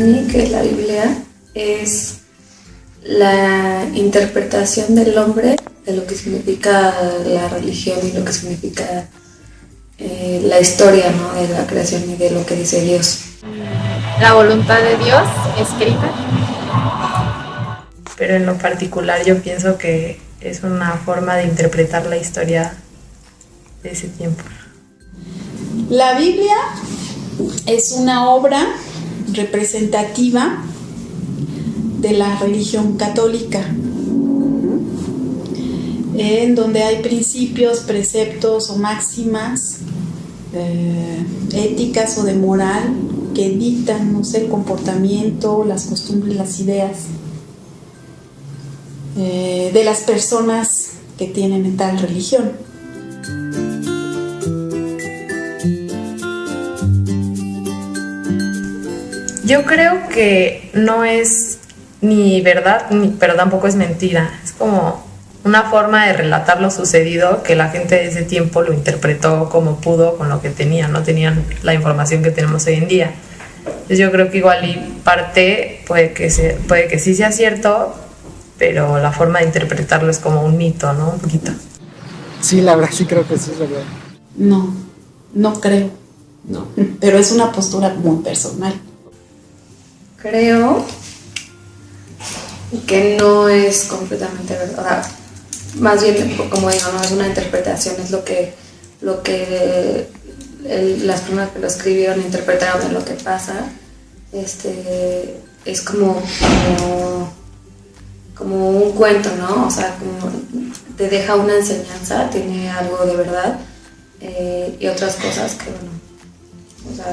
mí que la Biblia es la interpretación del hombre de lo que significa la religión y lo que significa la historia, ¿no?, de la creación y de lo que dice Dios. La voluntad de Dios escrita. Pero en lo particular yo pienso que es una forma de interpretar la historia de ese tiempo. La Biblia es una obra representativa de la religión católica, en donde hay principios, preceptos o máximas éticas o de moral que dictan, no sé, el comportamiento, las costumbres, las ideas de las personas que tienen tal religión. Yo creo que no es ni verdad, pero tampoco es mentira. Es como una forma de relatar lo sucedido que la gente de ese tiempo lo interpretó como pudo con lo que tenían. No tenían la información que tenemos hoy en día. Entonces yo creo que igual y parte puede que sí sea cierto, pero la forma de interpretarlo es como un mito, ¿no? Un poquito. Sí, la verdad sí creo que sí es verdad. No creo. No. Pero es una postura muy personal. Creo que no es completamente verdad. Más bien, como digo, no es una interpretación, es lo que las personas que lo escribieron interpretaron de lo que pasa. Es como un cuento, ¿no? O sea, como te deja una enseñanza, tiene algo de verdad, y otras cosas que, bueno, o sea,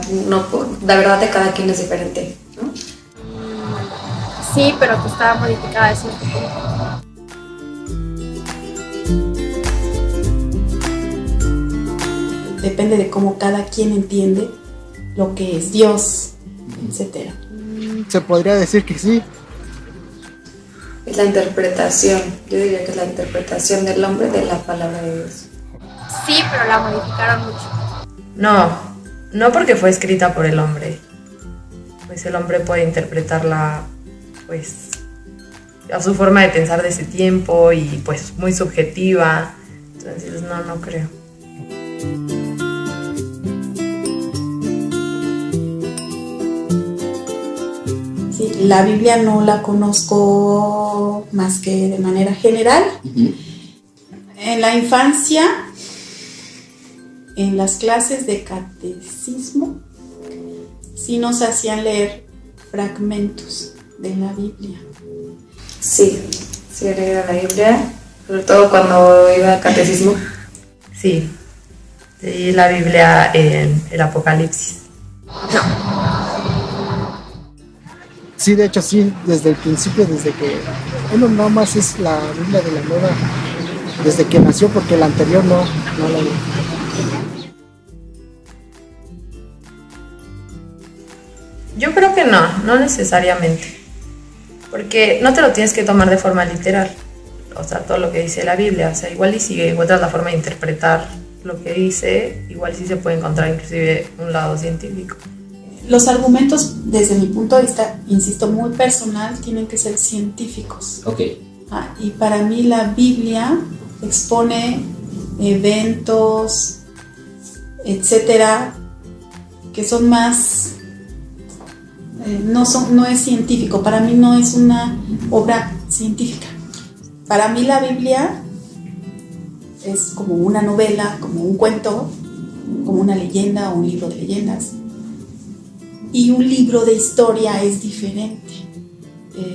la verdad de cada quien es diferente, ¿no? Sí, pero que estaba modificada de cierto punto. Depende de cómo cada quien entiende lo que es Dios, etc. Se podría decir que sí. Es la interpretación, yo diría que es la interpretación del hombre de la palabra de Dios. Sí, pero la modificaron mucho. No porque fue escrita por el hombre. Pues el hombre puede interpretarla, pues, a su forma de pensar de ese tiempo y pues muy subjetiva. Entonces no creo. Sí, la Biblia no la conozco más que de manera general. Uh-huh. En la infancia, en las clases de catecismo, sí nos hacían leer fragmentos de la Biblia. Sí he leído la Biblia, sobre todo cuando iba a catecismo. Sí, leí la Biblia en el Apocalipsis. Sí, de hecho sí, desde el principio, desde que uno nada más es la Biblia de la nueva, desde que nació, porque la anterior no la leí. Yo creo que no necesariamente, porque no te lo tienes que tomar de forma literal, o sea, todo lo que dice la Biblia, o sea, igual y si encuentras la forma de interpretar lo que dice, igual sí se puede encontrar inclusive un lado científico. Los argumentos, desde mi punto de vista, insisto, muy personal, tienen que ser científicos. Ok. Y para mí la Biblia expone eventos, etcétera, que son más, no es científico. Para mí no es una obra científica. Para mí la Biblia es como una novela, como un cuento, como una leyenda o un libro de leyendas. Y un libro de historia es diferente.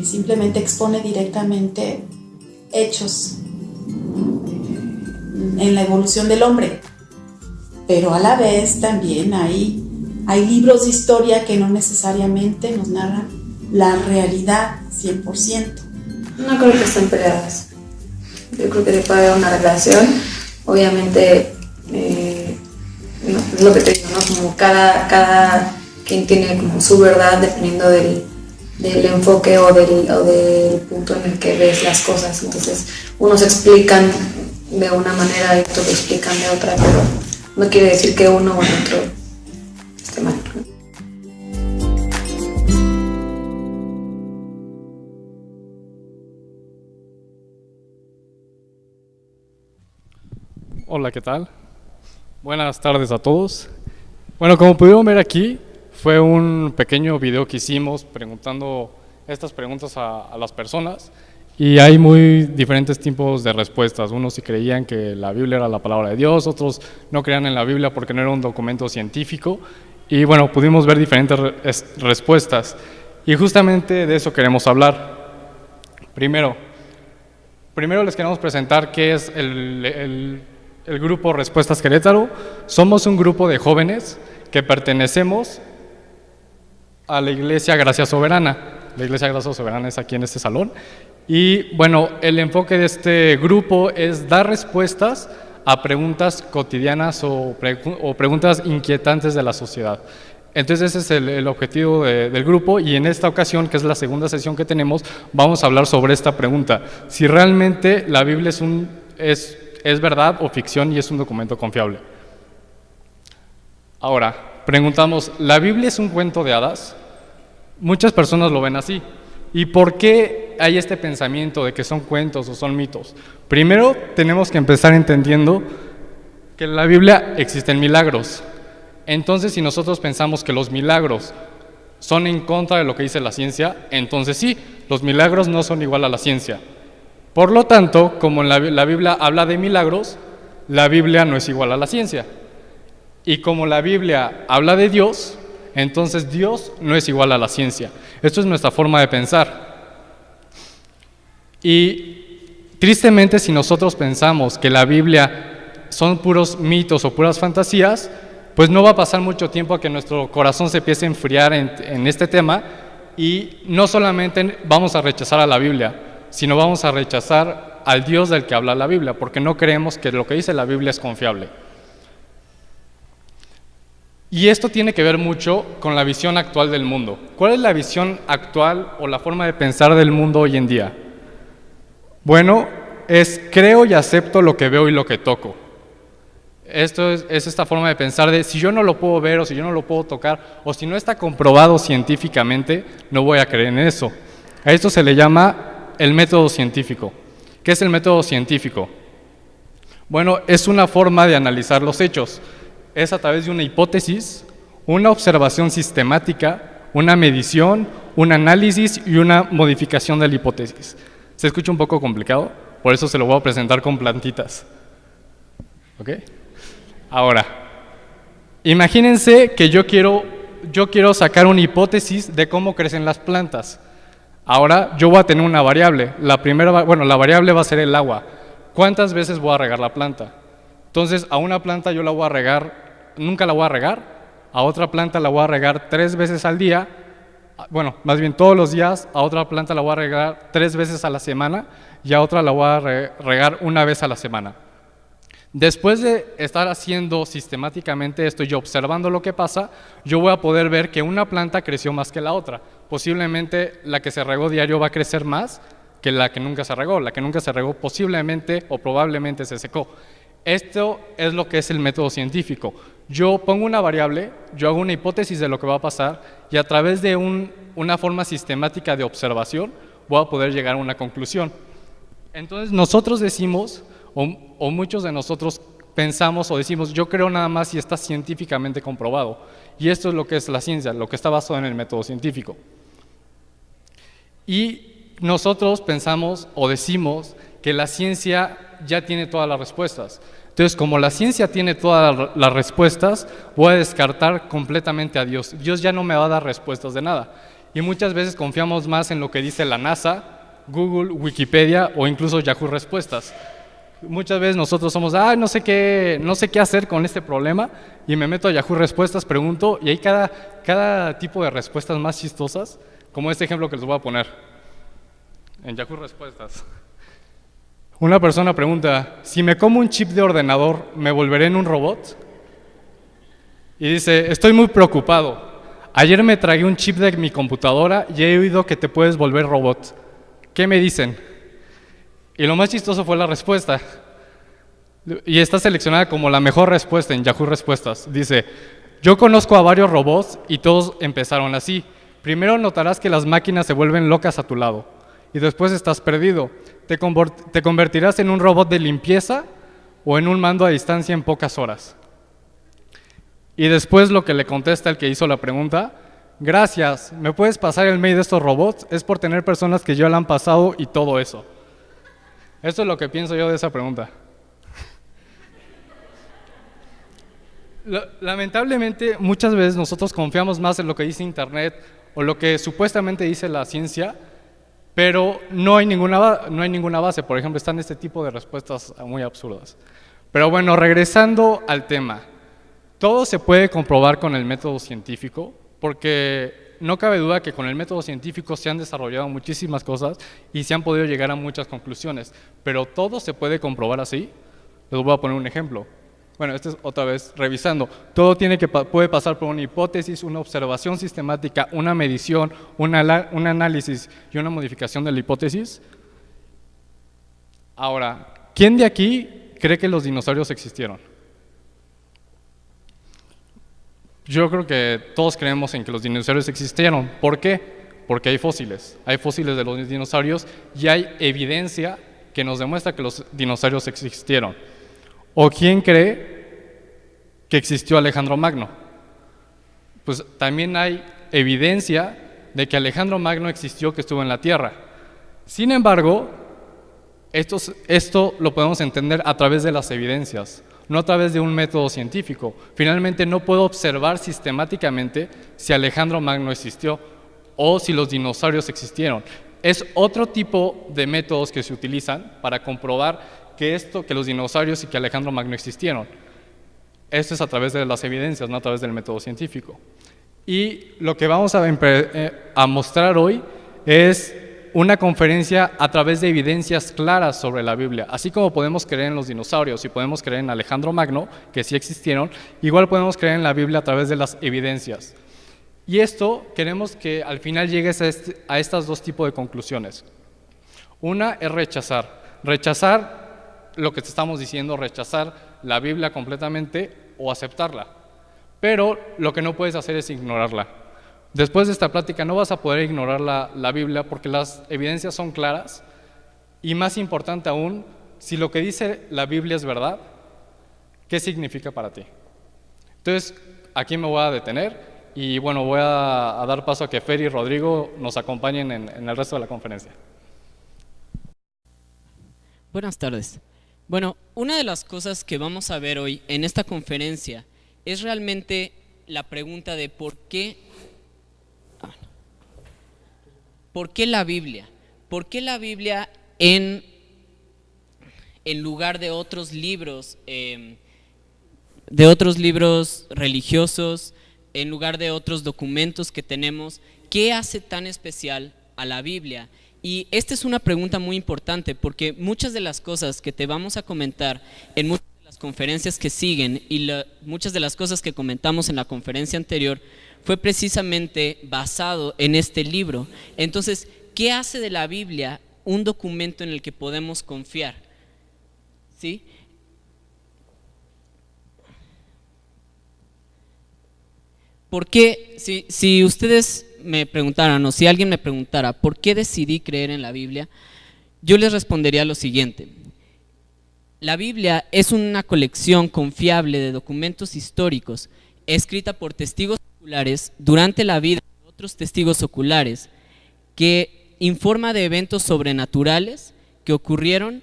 Simplemente expone directamente hechos en la evolución del hombre. Pero a la vez también hay libros de historia que no necesariamente nos narran la realidad 100%. No creo que estén peleadas. Yo creo que puede haber una relación. Obviamente, es lo que te digo, ¿no? Como cada quien tiene como su verdad dependiendo del enfoque o del punto en el que ves las cosas. Entonces, unos explican de una manera y otros explican de otra, pero no quiere decir que uno o el otro esté mal. Hola, ¿qué tal? Buenas tardes a todos. Bueno, como pudieron ver aquí, fue un pequeño video que hicimos preguntando estas preguntas a las personas y hay muy diferentes tipos de respuestas. Unos sí creían que la Biblia era la palabra de Dios, otros no creían en la Biblia porque no era un documento científico y bueno, pudimos ver diferentes respuestas y justamente de eso queremos hablar. Primero les queremos presentar qué es el grupo Respuestas Querétaro. Somos un grupo de jóvenes que pertenecemos a la Iglesia Gracia Soberana. La Iglesia Gracia Soberana es aquí en este salón. Y bueno, el enfoque de este grupo es dar respuestas a preguntas cotidianas o preguntas inquietantes de la sociedad. Entonces ese es el objetivo del grupo y en esta ocasión, que es la segunda sesión que tenemos, vamos a hablar sobre esta pregunta. Si realmente la Biblia es verdad o ficción y es un documento confiable. Ahora, preguntamos, ¿la Biblia es un cuento de hadas? Muchas personas lo ven así. ¿Y por qué hay este pensamiento de que son cuentos o son mitos? Primero, tenemos que empezar entendiendo que en la Biblia existen milagros. Entonces, si nosotros pensamos que los milagros son en contra de lo que dice la ciencia, entonces sí, los milagros no son igual a la ciencia. Por lo tanto, como la Biblia habla de milagros, la Biblia no es igual a la ciencia. Y como la Biblia habla de Dios, entonces Dios no es igual a la ciencia. Esto es nuestra forma de pensar. Y tristemente, si nosotros pensamos que la Biblia son puros mitos o puras fantasías, pues no va a pasar mucho tiempo a que nuestro corazón se empiece a enfriar en este tema y no solamente vamos a rechazar a la Biblia, sino vamos a rechazar al Dios del que habla la Biblia, porque no creemos que lo que dice la Biblia es confiable. Y esto tiene que ver mucho con la visión actual del mundo. ¿Cuál es la visión actual o la forma de pensar del mundo hoy en día? Bueno, es creo y acepto lo que veo y lo que toco. Esto es esta forma de pensar de si yo no lo puedo ver o si yo no lo puedo tocar o si no está comprobado científicamente, no voy a creer en eso. A esto se le llama el método científico. ¿Qué es el método científico? Bueno, es una forma de analizar los hechos. Es a través de una hipótesis, una observación sistemática, una medición, un análisis y una modificación de la hipótesis. ¿Se escucha un poco complicado? Por eso se lo voy a presentar con plantitas. ¿Ok? Ahora, imagínense que yo quiero sacar una hipótesis de cómo crecen las plantas. Ahora yo voy a tener una variable. La variable va a ser el agua. ¿Cuántas veces voy a regar la planta? Entonces, a una planta yo la voy a regar, nunca la voy a regar. A otra planta la voy a regar 3 veces al día. Bueno, más bien todos los días. A otra planta la voy a regar 3 veces a la semana y a otra la voy a regar 1 vez a la semana. Después de estar haciendo sistemáticamente esto y observando lo que pasa, yo voy a poder ver que una planta creció más que la otra. Posiblemente la que se regó diario va a crecer más que la que nunca se regó. La que nunca se regó posiblemente o probablemente se secó. Esto es lo que es el método científico. Yo pongo una variable, yo hago una hipótesis de lo que va a pasar y a través de una forma sistemática de observación voy a poder llegar a una conclusión. Entonces nosotros decimos, o muchos de nosotros pensamos o decimos, yo creo nada más si está científicamente comprobado. Y esto es lo que es la ciencia, lo que está basado en el método científico. Y nosotros pensamos o decimos que la ciencia ya tiene todas las respuestas. Entonces, como la ciencia tiene todas las respuestas, voy a descartar completamente a Dios. Dios ya no me va a dar respuestas de nada. Y muchas veces confiamos más en lo que dice la NASA, Google, Wikipedia o incluso Yahoo Respuestas. Muchas veces nosotros somos, no sé qué hacer con este problema y me meto a Yahoo Respuestas, pregunto y hay cada tipo de respuestas más chistosas, como este ejemplo que les voy a poner en Yahoo Respuestas. Una persona pregunta, si me como un chip de ordenador, ¿me volveré en un robot? Y dice, estoy muy preocupado. Ayer me tragué un chip de mi computadora y he oído que te puedes volver robot. ¿Qué me dicen? Y lo más chistoso fue la respuesta. Y está seleccionada como la mejor respuesta en Yahoo Respuestas. Dice, yo conozco a varios robots y todos empezaron así. Primero notarás que las máquinas se vuelven locas a tu lado. Y después estás perdido. Te convertirás en un robot de limpieza o en un mando a distancia en pocas horas. Y después lo que le contesta el que hizo la pregunta: gracias, ¿me puedes pasar el mail de estos robots? Es por tener personas que ya la han pasado y todo eso. Esto es lo que pienso yo de esa pregunta. Lamentablemente, muchas veces nosotros confiamos más en lo que dice Internet o lo que supuestamente dice la ciencia, pero no hay ninguna base. Por ejemplo, están este tipo de respuestas muy absurdas. Pero bueno, regresando al tema, todo se puede comprobar con el método científico, porque no cabe duda que con el método científico se han desarrollado muchísimas cosas y se han podido llegar a muchas conclusiones, pero todo se puede comprobar así. Les voy a poner un ejemplo. Bueno, este es otra vez revisando. Todo puede pasar por una hipótesis, una observación sistemática, una medición, un análisis y una modificación de la hipótesis. Ahora, ¿quién de aquí cree que los dinosaurios existieron? Yo creo que todos creemos en que los dinosaurios existieron. ¿Por qué? Porque hay fósiles de los dinosaurios y hay evidencia que nos demuestra que los dinosaurios existieron. ¿O quién cree que existió Alejandro Magno? Pues también hay evidencia de que Alejandro Magno existió, que estuvo en la Tierra. Sin embargo, esto lo podemos entender a través de las evidencias, no a través de un método científico. Finalmente no puedo observar sistemáticamente si Alejandro Magno existió o si los dinosaurios existieron. Es otro tipo de métodos que se utilizan para comprobar que los dinosaurios y que Alejandro Magno existieron. Esto es a través de las evidencias, no a través del método científico. Y lo que vamos a mostrar hoy es una conferencia a través de evidencias claras sobre la Biblia. Así como podemos creer en los dinosaurios y podemos creer en Alejandro Magno, que sí existieron, igual podemos creer en la Biblia a través de las evidencias. Y esto queremos que al final llegues a estas dos tipos de conclusiones. Una es rechazar lo que te estamos diciendo, rechazar la Biblia completamente o aceptarla. Pero lo que no puedes hacer es ignorarla. Después de esta plática no vas a poder ignorar la Biblia porque las evidencias son claras y, más importante aún, si lo que dice la Biblia es verdad, ¿qué significa para ti? Entonces, aquí me voy a detener y bueno, voy a dar paso a que Fer y Rodrigo nos acompañen en el resto de la conferencia. Buenas tardes. Bueno, una de las cosas que vamos a ver hoy en esta conferencia es realmente la pregunta de ¿por qué la Biblia? ¿Por qué la Biblia en lugar de otros libros religiosos, en lugar de otros documentos que tenemos? ¿Qué hace tan especial a la Biblia? Y esta es una pregunta muy importante porque muchas de las cosas que te vamos a comentar en muchas de las conferencias que siguen y muchas de las cosas que comentamos en la conferencia anterior fue precisamente basado en este libro. Entonces, ¿qué hace de la Biblia un documento en el que podemos confiar? ¿Sí? ¿Por qué? Si ustedes me preguntaran o si alguien me preguntara ¿por qué decidí creer en la Biblia? Yo les respondería lo siguiente. La Biblia es una colección confiable de documentos históricos escrita por testigos oculares durante la vida de otros testigos oculares que informa de eventos sobrenaturales que ocurrieron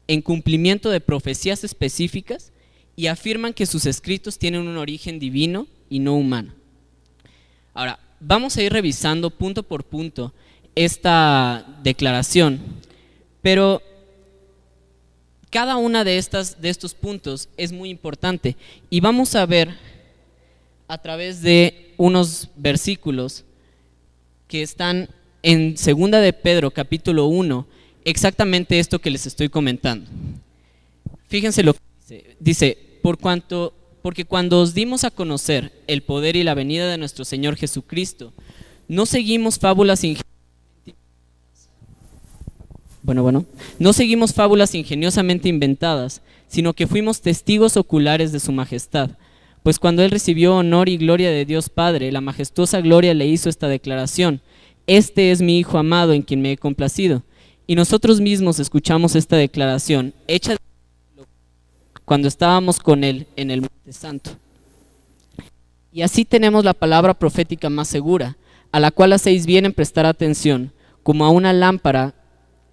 en cumplimiento de profecías específicas y afirman que sus escritos tienen un origen divino y no humano. Ahora, vamos a ir revisando punto por punto esta declaración, pero cada una de estos puntos es muy importante y vamos a ver a través de unos versículos que están en 2 de Pedro capítulo 1, exactamente esto que les estoy comentando. Fíjense lo que dice, porque cuando os dimos a conocer el poder y la venida de nuestro Señor Jesucristo, no seguimos fábulas ingeniosamente inventadas, sino que fuimos testigos oculares de su majestad. Pues cuando él recibió honor y gloria de Dios Padre, la majestuosa gloria le hizo esta declaración: este es mi Hijo amado en quien me he complacido. Y nosotros mismos escuchamos esta declaración, hecha cuando estábamos con Él en el Monte Santo. Y así tenemos la palabra profética más segura, a la cual hacéis bien en prestar atención, como a una lámpara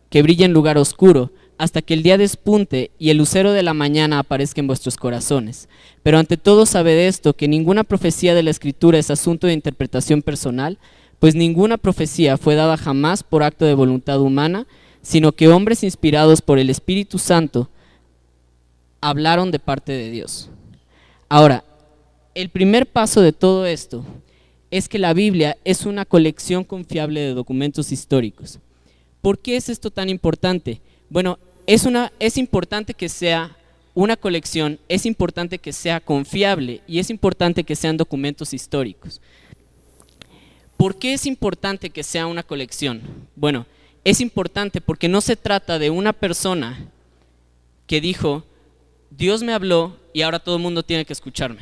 que brilla en lugar oscuro, hasta que el día despunte y el lucero de la mañana aparezca en vuestros corazones. Pero ante todo sabed esto, que ninguna profecía de la Escritura es asunto de interpretación personal, pues ninguna profecía fue dada jamás por acto de voluntad humana, sino que hombres inspirados por el Espíritu Santo hablaron de parte de Dios. Ahora, el primer paso de todo esto es que la Biblia es una colección confiable de documentos históricos. ¿Por qué es esto tan importante? Bueno, es importante que sea una colección, es importante que sea confiable y es importante que sean documentos históricos. ¿Por qué es importante que sea una colección? Bueno, es importante porque no se trata de una persona que dijo, Dios me habló y ahora todo el mundo tiene que escucharme.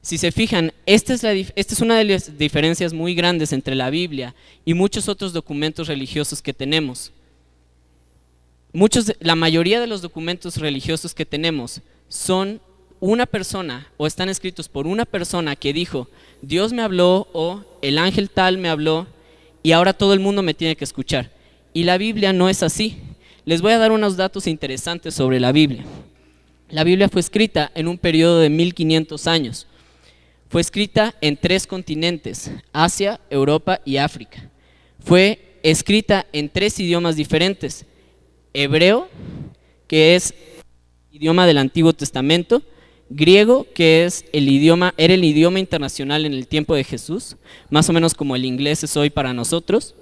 Si se fijan, esta es una de las diferencias muy grandes entre la Biblia y muchos otros documentos religiosos que tenemos. La mayoría de los documentos religiosos que tenemos son una persona o están escritos por una persona que dijo, Dios me habló o el ángel tal me habló y ahora todo el mundo me tiene que escuchar. Y la Biblia no es así. Les voy a dar unos datos interesantes sobre la Biblia. La Biblia fue escrita en un periodo de 1500 años. Fue escrita en 3 continentes, Asia, Europa y África. Fue escrita en 3 idiomas diferentes. Hebreo, que es el idioma del Antiguo Testamento, griego, que era el idioma internacional en el tiempo de Jesús, más o menos como el inglés es hoy para nosotros,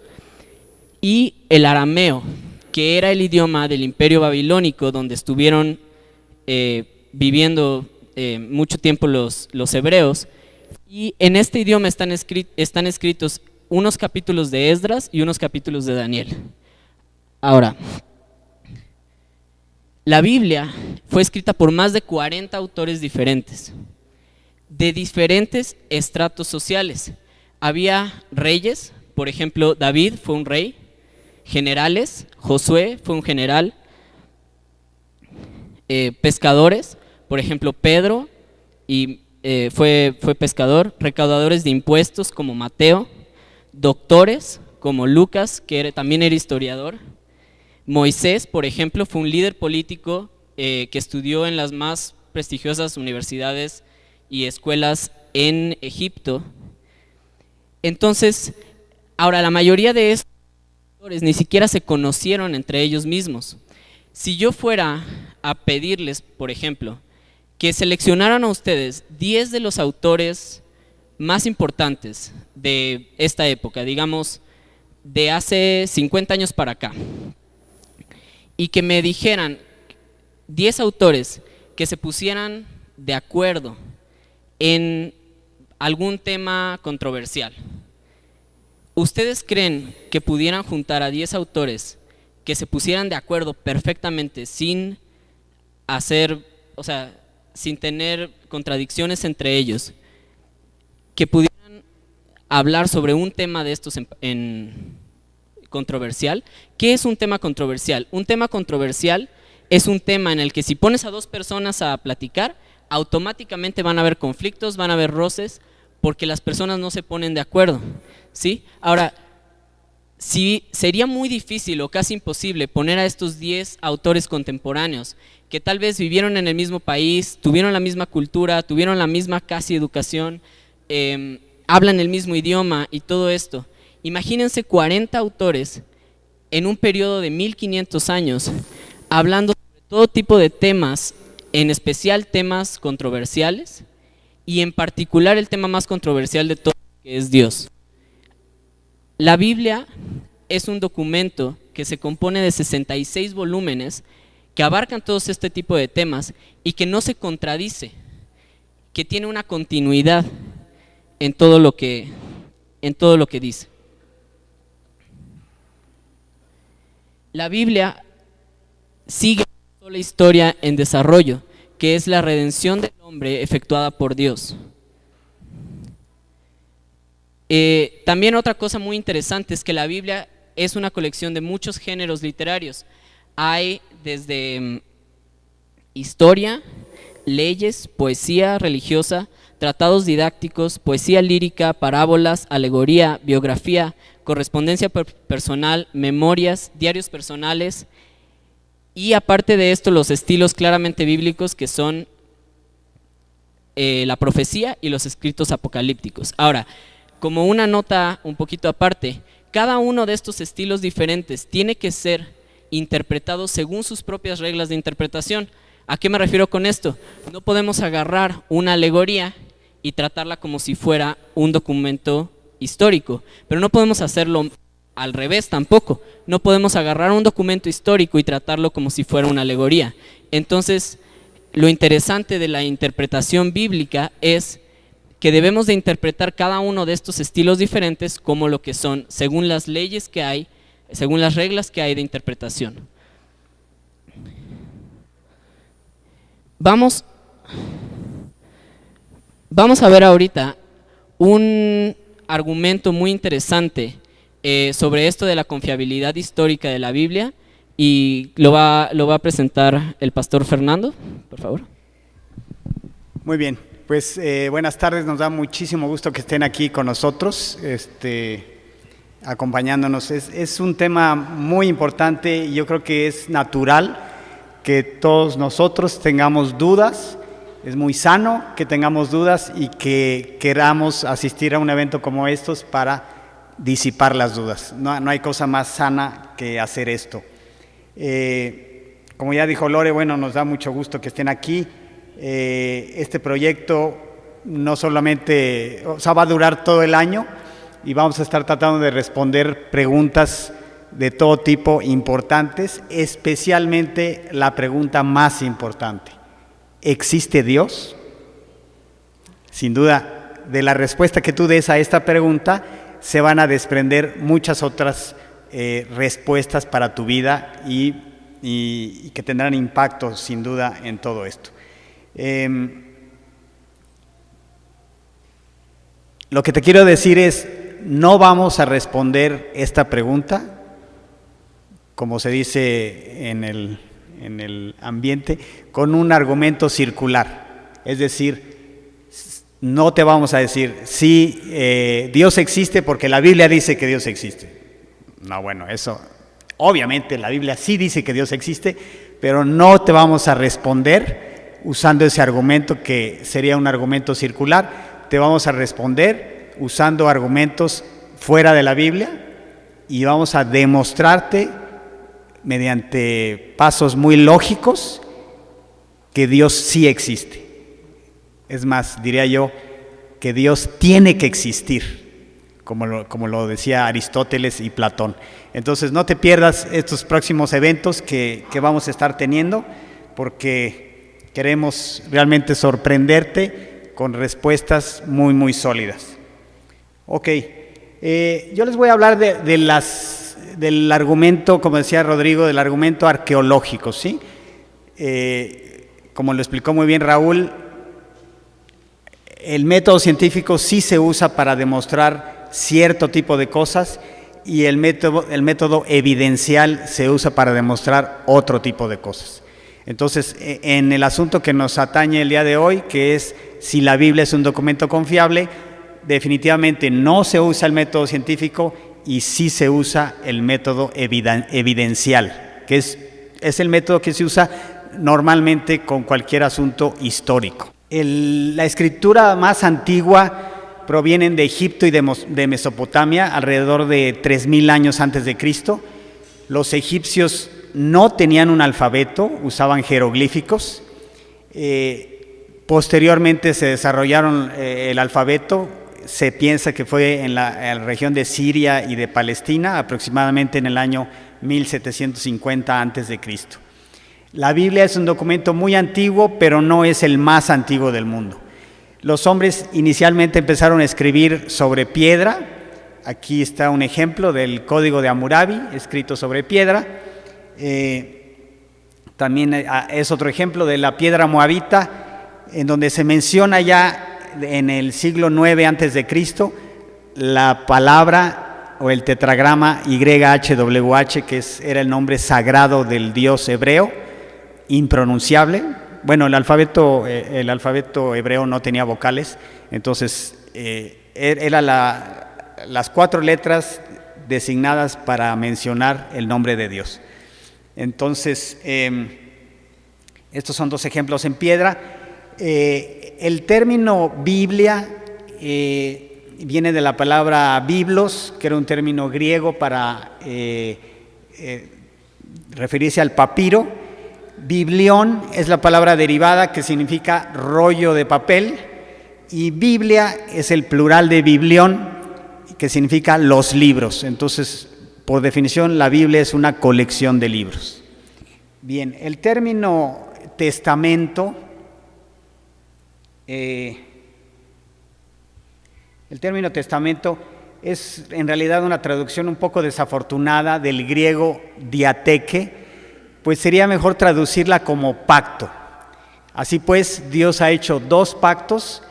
y el arameo, que era el idioma del Imperio Babilónico, donde estuvieron viviendo mucho tiempo los hebreos, y en este idioma están escritos unos capítulos de Esdras y unos capítulos de Daniel. Ahora, la Biblia fue escrita por más de 40 autores diferentes, de diferentes estratos sociales. Había reyes, por ejemplo, David fue un rey, generales, Josué fue un general, pescadores, por ejemplo, Pedro fue pescador, recaudadores de impuestos como Mateo, doctores como Lucas, que también era historiador. Moisés, por ejemplo, fue un líder político que estudió en las más prestigiosas universidades y escuelas en Egipto. Entonces, ahora la mayoría de estos autores ni siquiera se conocieron entre ellos mismos. Si yo fuera a pedirles, por ejemplo, que seleccionaran a ustedes 10 de los autores más importantes de esta época, digamos, de hace 50 años para acá, y que me dijeran 10 autores que se pusieran de acuerdo en algún tema controversial, ¿ustedes creen que pudieran juntar a 10 autores que se pusieran de acuerdo perfectamente sin sin tener contradicciones entre ellos, que pudieran hablar sobre un tema de estos controversial? ¿Qué es un tema controversial? Un tema controversial es un tema en el que si pones a 2 personas a platicar, automáticamente van a haber conflictos, van a haber roces, porque las personas no se ponen de acuerdo, ¿sí? Ahora, sí, sería muy difícil o casi imposible poner a estos 10 autores contemporáneos que tal vez vivieron en el mismo país, tuvieron la misma cultura, tuvieron la misma casi educación, hablan el mismo idioma y todo esto. Imagínense 40 autores en un periodo de 1500 años hablando sobre todo tipo de temas, en especial temas controversiales y en particular el tema más controversial de todos, que es Dios. La Biblia es un documento que se compone de 66 volúmenes que abarcan todos este tipo de temas y que no se contradice, que tiene una continuidad en todo lo que dice. La Biblia sigue una sola historia en desarrollo, que es la redención del hombre efectuada por Dios. También otra cosa muy interesante es que la Biblia es una colección de muchos géneros literarios. Hay desde historia, leyes, poesía religiosa, tratados didácticos, poesía lírica, parábolas, alegoría, biografía, correspondencia personal, memorias, diarios personales y aparte de esto los estilos claramente bíblicos que son la profecía y los escritos apocalípticos. Ahora, como una nota un poquito aparte, cada uno de estos estilos diferentes tiene que ser interpretado según sus propias reglas de interpretación. ¿A qué me refiero con esto? No podemos agarrar una alegoría y tratarla como si fuera un documento histórico, pero no podemos hacerlo al revés tampoco. No podemos agarrar un documento histórico y tratarlo como si fuera una alegoría. Entonces, lo interesante de la interpretación bíblica es que debemos de interpretar cada uno de estos estilos diferentes como lo que son, según las leyes que hay, según las reglas que hay de interpretación. Vamos a ver ahorita un argumento muy interesante sobre esto de la confiabilidad histórica de la Biblia y lo va a presentar el pastor Fernando, por favor. Muy bien, pues buenas tardes, nos da muchísimo gusto que estén aquí con nosotros, acompañándonos. Es un tema muy importante y yo creo que es natural que todos nosotros tengamos dudas. Es muy sano que tengamos dudas y que queramos asistir a un evento como estos para disipar las dudas. No hay cosa más sana que hacer esto. Como ya dijo Lore, bueno, nos da mucho gusto que estén aquí. Este proyecto no solamente, va a durar todo el año y vamos a estar tratando de responder preguntas de todo tipo importantes, especialmente la pregunta más importante: ¿existe Dios? Sin duda, de la respuesta que tú des a esta pregunta se van a desprender muchas otras respuestas para tu vida y que tendrán impacto sin duda en todo esto. Lo que te quiero decir es, no vamos a responder esta pregunta, como se dice en el ambiente, con un argumento circular. Es decir, no te vamos a decir, sí, Dios existe porque la Biblia dice que Dios existe. No, bueno, eso, obviamente la Biblia sí dice que Dios existe, pero no te vamos a responder usando ese argumento que sería un argumento circular. Te vamos a responder usando argumentos fuera de la Biblia y vamos a demostrarte mediante pasos muy lógicos que Dios sí existe. Es más, diría yo que Dios tiene que existir, como lo decía Aristóteles y Platón. Entonces no te pierdas estos próximos eventos que vamos a estar teniendo, porque queremos realmente sorprenderte con respuestas muy, muy sólidas. Ok, yo les voy a hablar del argumento, como decía Rodrigo, del argumento arqueológico, ¿sí? Como lo explicó muy bien Raúl, el método científico sí se usa para demostrar cierto tipo de cosas y el método evidencial se usa para demostrar otro tipo de cosas. Entonces, en el asunto que nos atañe el día de hoy, que es si la Biblia es un documento confiable, definitivamente no se usa el método científico y sí se usa el método evidencial, que es el método que se usa normalmente con cualquier asunto histórico. La escritura más antigua provienen de Egipto y de Mesopotamia, alrededor de 3000 años antes de Cristo. Los egipcios no tenían un alfabeto, usaban jeroglíficos. Posteriormente se desarrollaron el alfabeto. Se piensa que fue en la región de Siria y de Palestina, aproximadamente en el año 1750 antes de Cristo. La Biblia es un documento muy antiguo, pero no es el más antiguo del mundo. Los hombres inicialmente empezaron a escribir sobre piedra. Aquí está un ejemplo del Código de Hammurabi, escrito sobre piedra. También es otro ejemplo de la piedra moabita, en donde se menciona ya en el siglo IX antes de Cristo la palabra o el tetragrama YHWH, que era el nombre sagrado del dios hebreo, impronunciable, bueno, el alfabeto hebreo no tenía vocales, entonces era las 4 letras designadas para mencionar el nombre de Dios. Entonces, estos son 2 ejemplos en piedra. El término Biblia viene de la palabra biblos, que era un término griego para referirse al papiro. Biblión es la palabra derivada que significa rollo de papel, y Biblia es el plural de biblión, que significa los libros. Entonces, por definición, la Biblia es una colección de libros. Bien, el término testamento, es en realidad una traducción un poco desafortunada del griego diateque, pues sería mejor traducirla como pacto. Así pues, Dios ha hecho 2 pactos,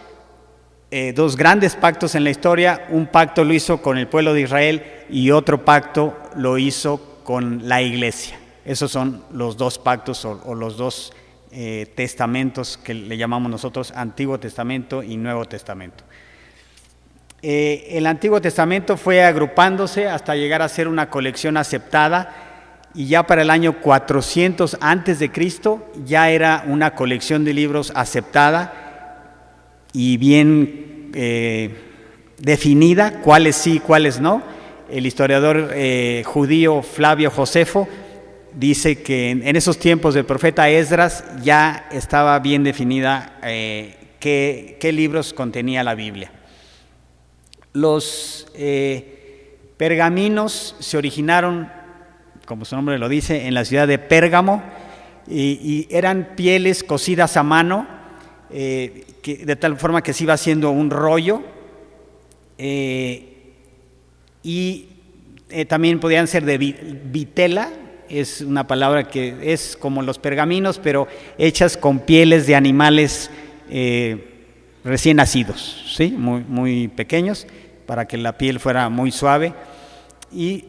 2 grandes pactos en la historia. Un pacto lo hizo con el pueblo de Israel y otro pacto lo hizo con la iglesia. Esos son los 2 pactos o los 2 testamentos que le llamamos nosotros Antiguo Testamento y Nuevo Testamento. El Antiguo Testamento fue agrupándose hasta llegar a ser una colección aceptada, y ya para el año 400 antes de Cristo ya era una colección de libros aceptada y bien definida, cuáles sí, cuáles no. El historiador judío Flavio Josefo dice que en esos tiempos del profeta Esdras ya estaba bien definida qué libros contenía la Biblia. Los pergaminos se originaron, como su nombre lo dice, en la ciudad de Pérgamo, y eran pieles cosidas a mano, de tal forma que se iba haciendo un rollo, y también podían ser de vitela. Es una palabra que es como los pergaminos, pero hechas con pieles de animales recién nacidos, ¿sí? Muy pequeños, para que la piel fuera muy suave. Y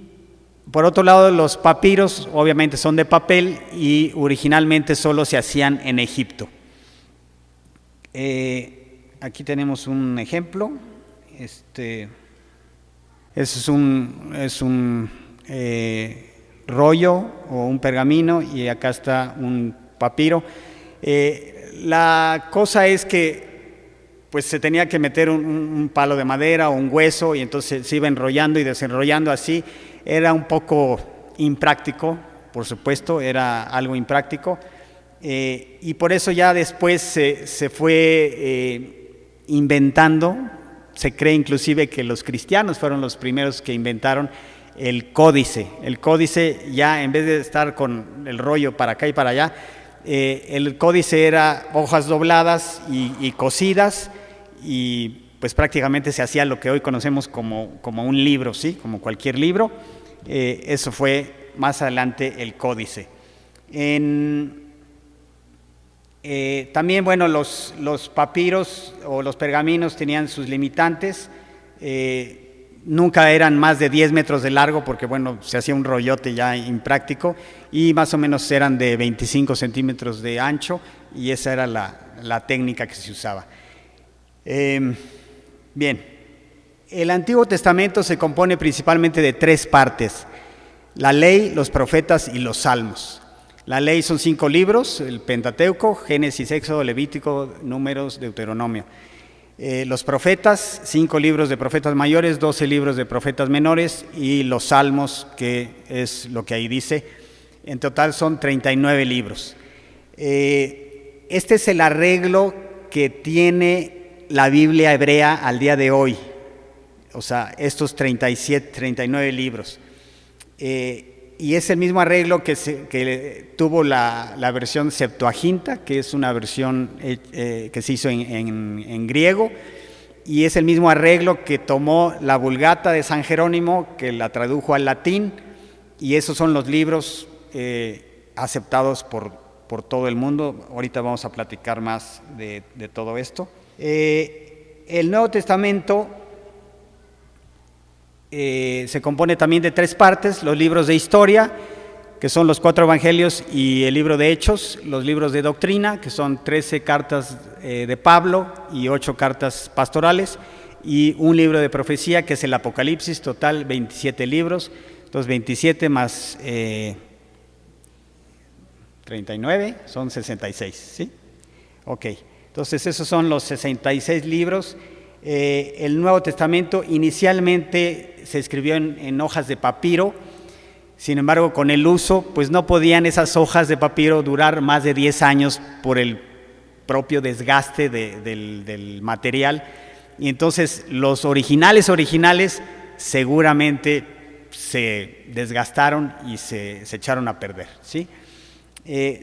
por otro lado, los papiros obviamente son de papel y originalmente solo se hacían en Egipto. Aquí tenemos un ejemplo. Es un rollo o un pergamino, y acá está un papiro. La cosa es que pues se tenía que meter un palo de madera o un hueso, y entonces se iba enrollando y desenrollando así. Era un poco impráctico, por supuesto, era algo impráctico, y por eso ya después se fue inventando. Se cree inclusive que los cristianos fueron los primeros que inventaron el códice. El códice, ya en vez de estar con el rollo para acá y para allá, el códice era hojas dobladas y cosidas, y pues prácticamente se hacía lo que hoy conocemos como un libro, ¿sí? Como cualquier libro. Eso fue más adelante el códice. También, bueno, los papiros o los pergaminos tenían sus limitantes. Nunca eran más de 10 metros de largo, porque bueno, se hacía un rollote ya impráctico, y más o menos eran de 25 centímetros de ancho, y esa era la técnica que se usaba. Bien, el Antiguo Testamento se compone principalmente de 3 partes: la ley, los profetas y los salmos. La ley son 5 libros: el Pentateuco, Génesis, Éxodo, Levítico, Números, Deuteronomio. Los profetas, 5 libros de profetas mayores, 12 libros de profetas menores, y los salmos, que es lo que ahí dice. En total son 39 libros. Este es el arreglo que tiene la Biblia hebrea al día de hoy, o sea, estos 39 libros. Y es el mismo arreglo que tuvo la versión Septuaginta, que es una versión que se hizo en griego, y es el mismo arreglo que tomó la Vulgata de San Jerónimo, que la tradujo al latín, y esos son los libros aceptados por todo el mundo. Ahorita vamos a platicar más de todo esto. El Nuevo Testamento se compone también de 3 partes: los libros de historia, que son los 4 evangelios y el libro de Hechos, los libros de doctrina, que son 13 cartas de Pablo y 8 cartas pastorales, y un libro de profecía, que es el Apocalipsis, total 27 libros, entonces 27 más 39, son 66, ¿sí? Ok, entonces esos son los 66 libros. El Nuevo Testamento inicialmente se escribió en hojas de papiro. Sin embargo, con el uso, pues no podían esas hojas de papiro durar más de 10 años por el propio desgaste del material. Y entonces los originales seguramente se desgastaron y se echaron a perder, ¿sí?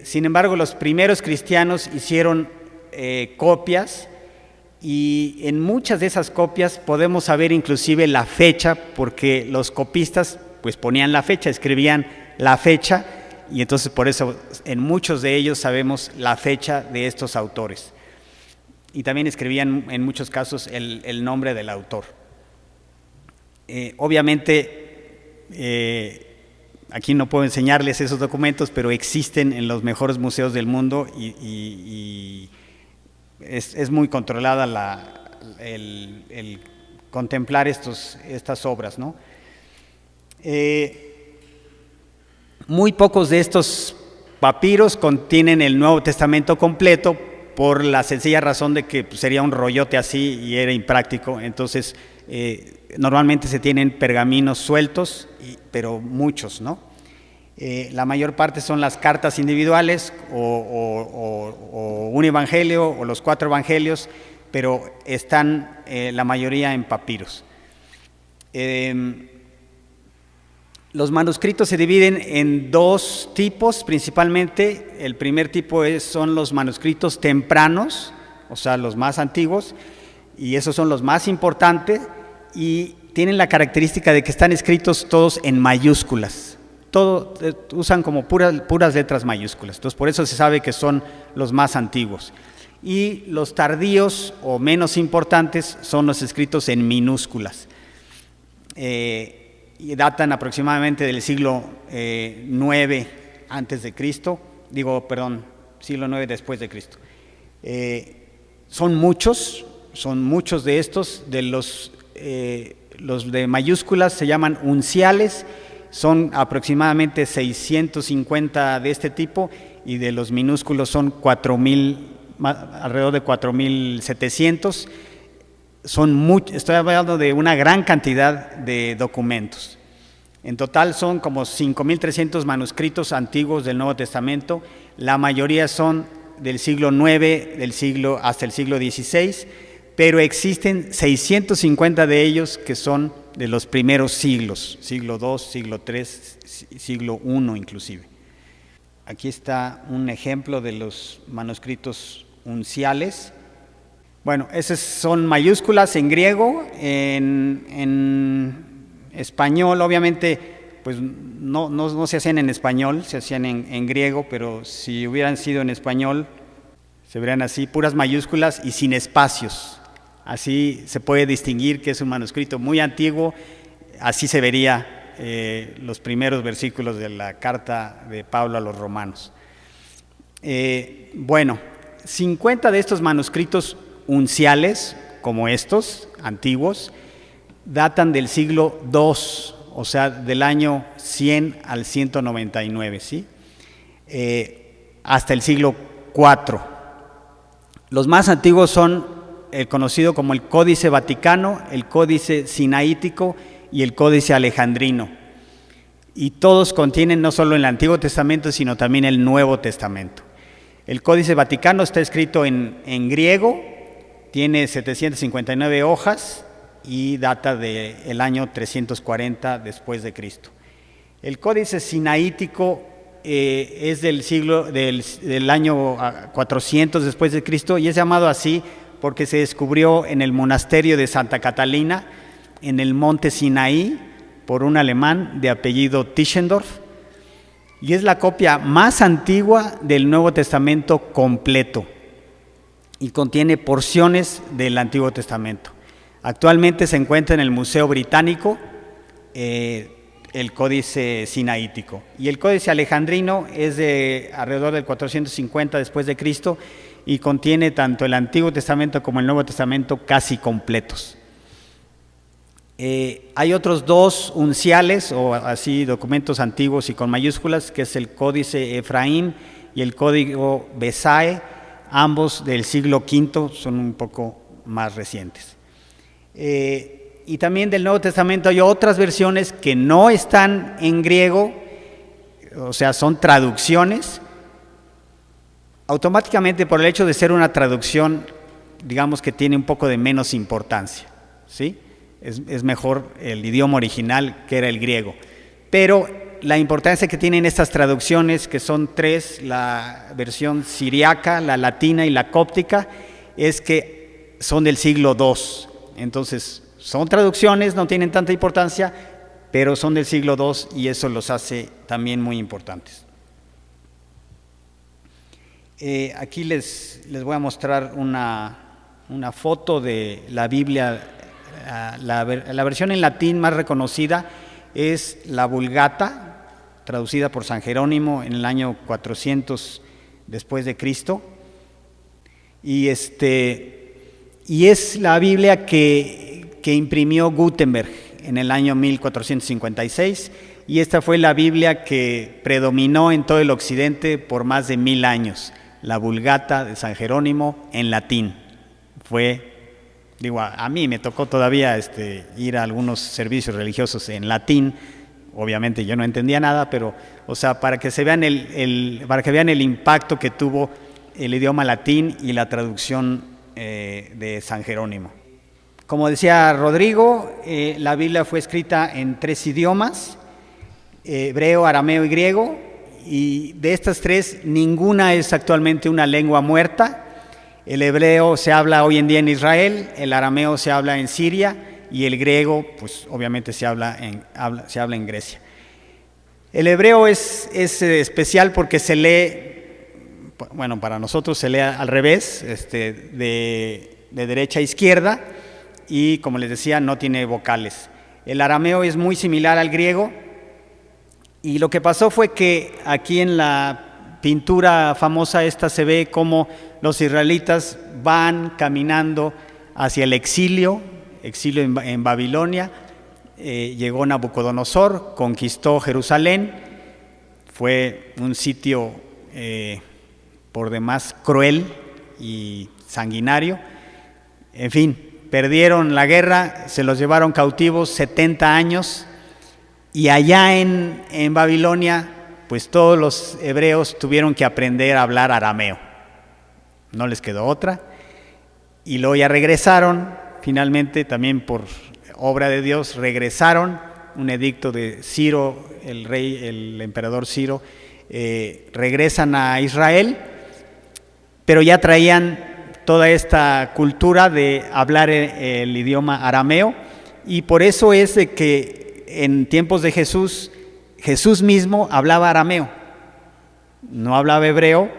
Sin embargo, los primeros cristianos hicieron copias, y en muchas de esas copias podemos saber inclusive la fecha, porque los copistas pues ponían la fecha, escribían la fecha, y entonces por eso en muchos de ellos sabemos la fecha de estos autores. Y también escribían en muchos casos el nombre del autor. Obviamente, aquí no puedo enseñarles esos documentos, pero existen en los mejores museos del mundo, y es muy controlada el contemplar estas obras, ¿no? Muy pocos de estos papiros contienen el Nuevo Testamento completo, por la sencilla razón de que sería un rollote así y era impráctico. Entonces normalmente se tienen pergaminos sueltos, pero muchos, ¿no? La mayor parte son las cartas individuales o un evangelio o los 4 evangelios, pero están la mayoría en papiros. Los manuscritos se dividen en 2 tipos principalmente. El primer tipo son los manuscritos tempranos, o sea, los más antiguos, y esos son los más importantes, y tienen la característica de que están escritos todos en mayúsculas. Todo usan como puras letras mayúsculas, entonces por eso se sabe que son los más antiguos. Y los tardíos o menos importantes son los escritos en minúsculas. Y datan aproximadamente del siglo IX antes de Cristo, siglo IX después de Cristo. Son muchos de estos, los de mayúsculas se llaman unciales, son aproximadamente 650 de este tipo, y de los minúsculos son 4,000, alrededor de 4,700. Estoy hablando de una gran cantidad de documentos. En total son como 5,300 manuscritos antiguos del Nuevo Testamento. La mayoría son del siglo IX, hasta el siglo XVI, pero existen 650 de ellos que son de los primeros siglos, siglo II, siglo III, siglo I inclusive. Aquí está un ejemplo de los manuscritos unciales. Bueno, esas son mayúsculas en griego. En español, obviamente, pues no se hacían en español, se hacían en griego, pero si hubieran sido en español, se verían así, puras mayúsculas y sin espacios. Así se puede distinguir que es un manuscrito muy antiguo. Así se vería los primeros versículos de la carta de Pablo a los romanos. 50 de estos manuscritos unciales, como estos, antiguos, datan del siglo II, o sea, del año 100 al 199, ¿sí? Hasta el siglo IV. Los más antiguos son el conocido como el Códice Vaticano, el Códice Sinaítico y el Códice Alejandrino. Y todos contienen no solo el Antiguo Testamento, sino también el Nuevo Testamento. El Códice Vaticano está escrito en griego, tiene 759 hojas y data del año 340 después de Cristo. El Códice Sinaítico es del año 400 después de Cristo, y es llamado así porque se descubrió en el monasterio de Santa Catalina, en el monte Sinaí, por un alemán de apellido Tischendorf, y es la copia más antigua del Nuevo Testamento completo, y contiene porciones del Antiguo Testamento. Actualmente se encuentra en el Museo Británico. el códice sinaítico. Y el códice alejandrino es de alrededor del 450 después de Cristo y contiene tanto el Antiguo Testamento como el Nuevo Testamento casi completos. Hay otros dos unciales, o así documentos antiguos y con mayúsculas, que es el Códice Efraín y el Código Besae, ambos del siglo V, son un poco más recientes. Y también del Nuevo Testamento hay otras versiones que no están en griego, o sea, son traducciones. Automáticamente, por el hecho de ser una traducción, digamos que tiene un poco de menos importancia, ¿sí? Es mejor el idioma original, que era el griego. Pero la importancia que tienen estas traducciones, que son tres, la versión siriaca, la latina y la cóptica, es que son del siglo II. Entonces, son traducciones, no tienen tanta importancia, pero son del siglo II y eso los hace también muy importantes. Aquí les voy a mostrar una foto de la Biblia. La versión en latín más reconocida es la Vulgata, traducida por San Jerónimo en el año 400 después de Cristo. Y es la Biblia que imprimió Gutenberg en el año 1456, y esta fue la Biblia que predominó en todo el occidente por más de 1000 años, la Vulgata de San Jerónimo en latín. A mí me tocó todavía ir a algunos servicios religiosos en latín. Obviamente yo no entendía nada, pero, o sea, para que se vean para que vean el impacto que tuvo el idioma latín y la traducción de San Jerónimo. Como decía Rodrigo, la Biblia fue escrita en 3 idiomas, hebreo, arameo y griego, y de estas 3, ninguna es actualmente una lengua muerta. El hebreo se habla hoy en día en Israel, el arameo se habla en Siria y el griego, pues obviamente se habla en Grecia. El hebreo es especial porque se lee, bueno, para nosotros se lee al revés, de derecha a izquierda, y como les decía, no tiene vocales. El arameo es muy similar al griego, y lo que pasó fue que aquí en la pintura famosa esta se ve cómo los israelitas van caminando hacia el exilio en Babilonia. Llegó Nabucodonosor, conquistó Jerusalén, fue un sitio por demás cruel y sanguinario. En fin, perdieron la guerra, se los llevaron cautivos 70 años, y allá en Babilonia, pues todos los hebreos tuvieron que aprender a hablar arameo. No les quedó otra. Y luego ya regresaron, finalmente también por obra de Dios, regresaron, un edicto de Ciro, el emperador Ciro, regresan a Israel, pero ya traían toda esta cultura de hablar el idioma arameo, y por eso es de que en tiempos de Jesús mismo hablaba arameo, no hablaba hebreo,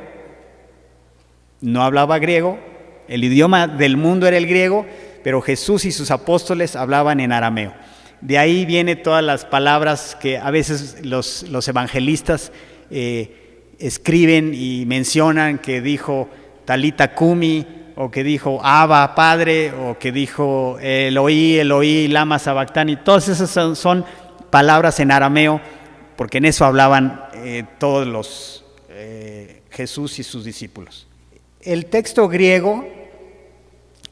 no hablaba griego, el idioma del mundo era el griego, pero Jesús y sus apóstoles hablaban en arameo. De ahí vienen todas las palabras que a veces los evangelistas escriben y mencionan, que dijo Talita Kumi, o que dijo Abba, Padre, o que dijo Eloí, Eloí, lama sabactani. Todas esas son palabras en arameo, porque en eso hablaban todos los Jesús y sus discípulos. El texto griego,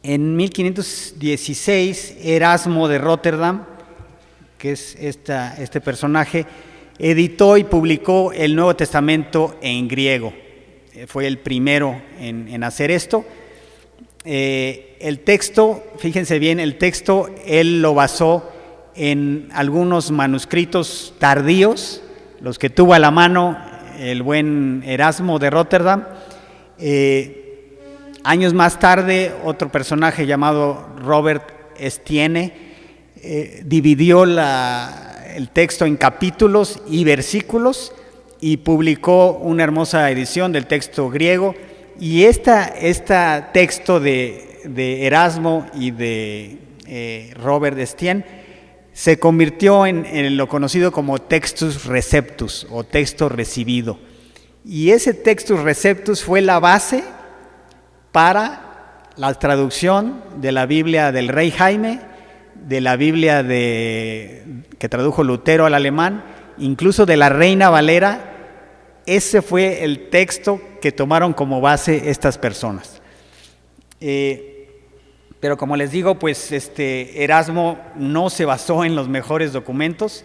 en 1516, Erasmo de Rotterdam, que es este personaje, editó y publicó el Nuevo Testamento en griego. Fue el primero en hacer esto. El texto, fíjense bien, el texto él lo basó en algunos manuscritos tardíos, los que tuvo a la mano el buen Erasmo de Rotterdam. Años más tarde, otro personaje llamado Robert Estienne dividió el texto en capítulos y versículos y publicó una hermosa edición del texto griego. Y este texto de Erasmo y de Robert Estienne se convirtió en lo conocido como Textus Receptus o texto recibido. Y ese Textus Receptus fue la base para la traducción de la Biblia del Rey Jaime, de la Biblia que tradujo Lutero al alemán, incluso de la Reina Valera. Ese fue el texto que tomaron como base estas personas. Pero como les digo, pues Erasmo no se basó en los mejores documentos.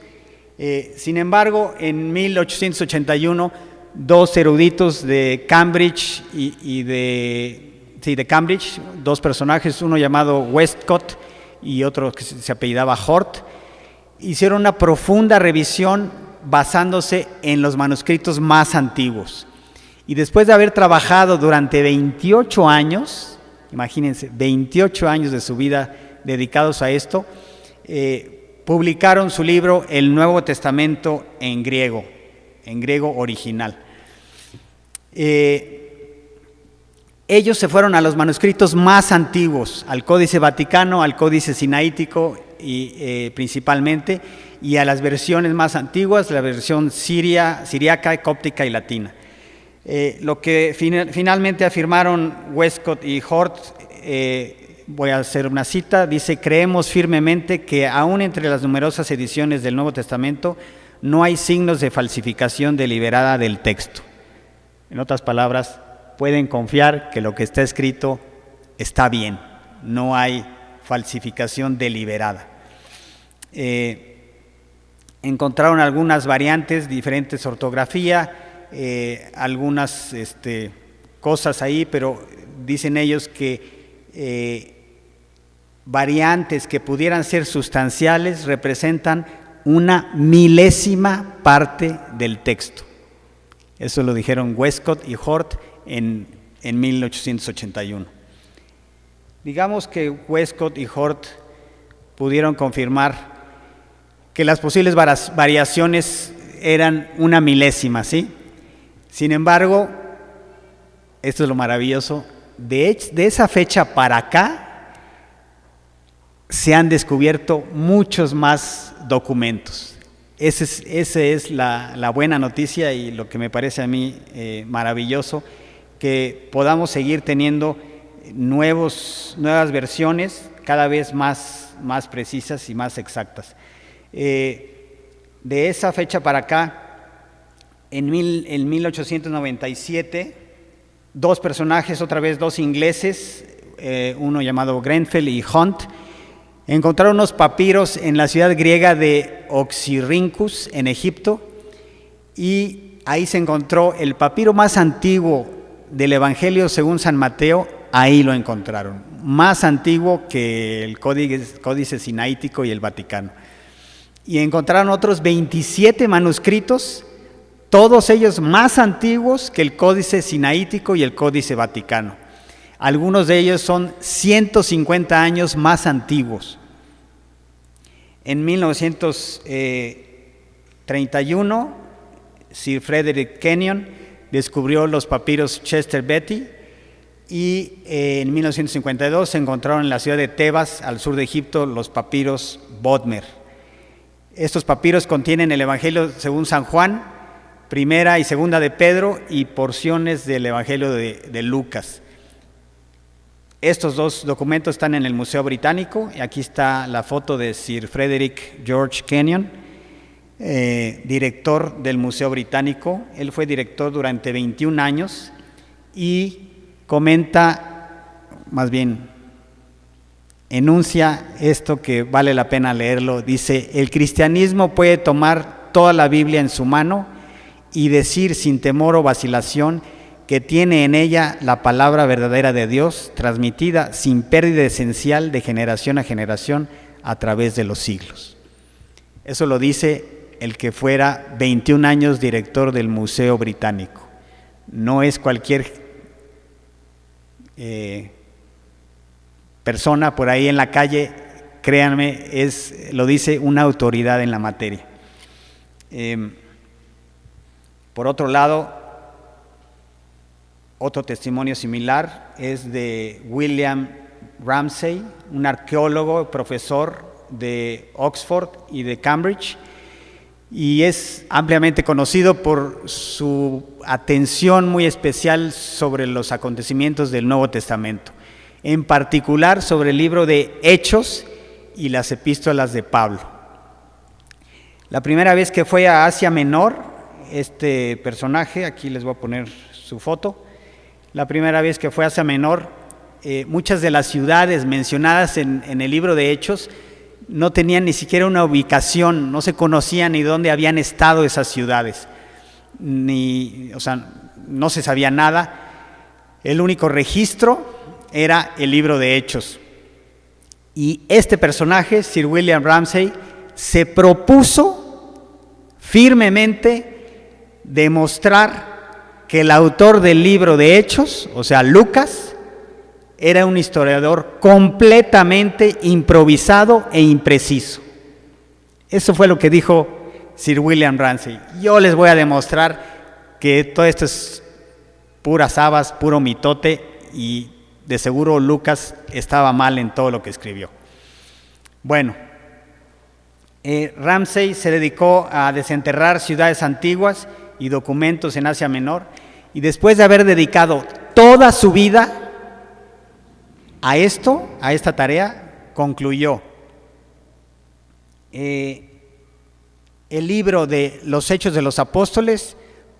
Sin embargo, en 1881, dos eruditos de Cambridge de Cambridge, dos personajes, uno llamado Westcott y otro que se apellidaba Hort, hicieron una profunda revisión basándose en los manuscritos más antiguos. Y después de haber trabajado durante 28 años, imagínense, 28 años de su vida dedicados a esto, publicaron su libro El Nuevo Testamento en griego original. Ellos se fueron a los manuscritos más antiguos, al Códice Vaticano, al Códice Sinaítico principalmente, y a las versiones más antiguas, la versión siriaca, cóptica y latina. Lo que finalmente afirmaron Westcott y Hort, voy a hacer una cita, dice: creemos firmemente que aún entre las numerosas ediciones del Nuevo Testamento no hay signos de falsificación deliberada del texto. En otras palabras, pueden confiar que lo que está escrito está bien, no hay falsificación deliberada. Encontraron algunas variantes, diferentes ortografía, algunas cosas ahí, pero dicen ellos que variantes que pudieran ser sustanciales representan una milésima parte del texto. Eso lo dijeron Westcott y Hort en 1881. Digamos que Westcott y Hort pudieron confirmar que las posibles variaciones eran una milésima, ¿sí? Sin embargo, esto es lo maravilloso, de esa fecha para acá se han descubierto muchos más documentos. Esa es la buena noticia y lo que me parece a mí maravilloso, que podamos seguir teniendo nuevas versiones cada vez más precisas y más exactas. De esa fecha para acá, en 1897, dos personajes, otra vez dos ingleses, uno llamado Grenfell y Hunt, encontraron unos papiros en la ciudad griega de Oxyrhynchus, en Egipto, y ahí se encontró el papiro más antiguo del Evangelio según San Mateo. Ahí lo encontraron, más antiguo que el Códice Sinaítico y el Vaticano. Y encontraron otros 27 manuscritos, todos ellos más antiguos que el Códice Sinaítico y el Códice Vaticano. Algunos de ellos son 150 años más antiguos. En 1931, Sir Frederick Kenyon descubrió los papiros Chester Beatty, y en 1952 se encontraron en la ciudad de Tebas, al sur de Egipto, los papiros Bodmer. Estos papiros contienen el Evangelio según San Juan, primera y segunda de Pedro y porciones del Evangelio de Lucas. Estos dos documentos están en el Museo Británico, y aquí está la foto de Sir Frederick George Kenyon, director del Museo Británico. Él fue director durante 21 años y comenta, más bien enuncia esto que vale la pena leerlo. Dice: el cristianismo puede tomar toda la Biblia en su mano y decir sin temor o vacilación que tiene en ella la palabra verdadera de Dios, transmitida sin pérdida esencial de generación a generación a través de los siglos. Eso lo dice el que fuera 21 años director del Museo Británico. No es cualquier persona por ahí en la calle, créanme, lo dice una autoridad en la materia. Por otro lado, otro testimonio similar es de William Ramsay, un arqueólogo, profesor de Oxford y de Cambridge, y es ampliamente conocido por su atención muy especial sobre los acontecimientos del Nuevo Testamento, en particular sobre el libro de Hechos y las epístolas de Pablo. La primera vez que fue a Asia Menor, este personaje, aquí les voy a poner su foto, la primera vez que fue a Asia Menor, muchas de las ciudades mencionadas en el libro de Hechos no tenían ni siquiera una ubicación, no se conocía ni dónde habían estado esas ciudades, o sea, no se sabía nada. El único registro era el libro de Hechos. Y este personaje, Sir William Ramsay, se propuso firmemente demostrar que el autor del libro de Hechos, o sea, Lucas, era un historiador completamente improvisado e impreciso. Eso fue lo que dijo Sir William Ramsay. Yo les voy a demostrar que todo esto es puras habas, puro mitote, y de seguro Lucas estaba mal en todo lo que escribió. Bueno, Ramsay se dedicó a desenterrar ciudades antiguas y documentos en Asia Menor, y después de haber dedicado toda su vida a esta tarea, concluyó: el libro de los Hechos de los Apóstoles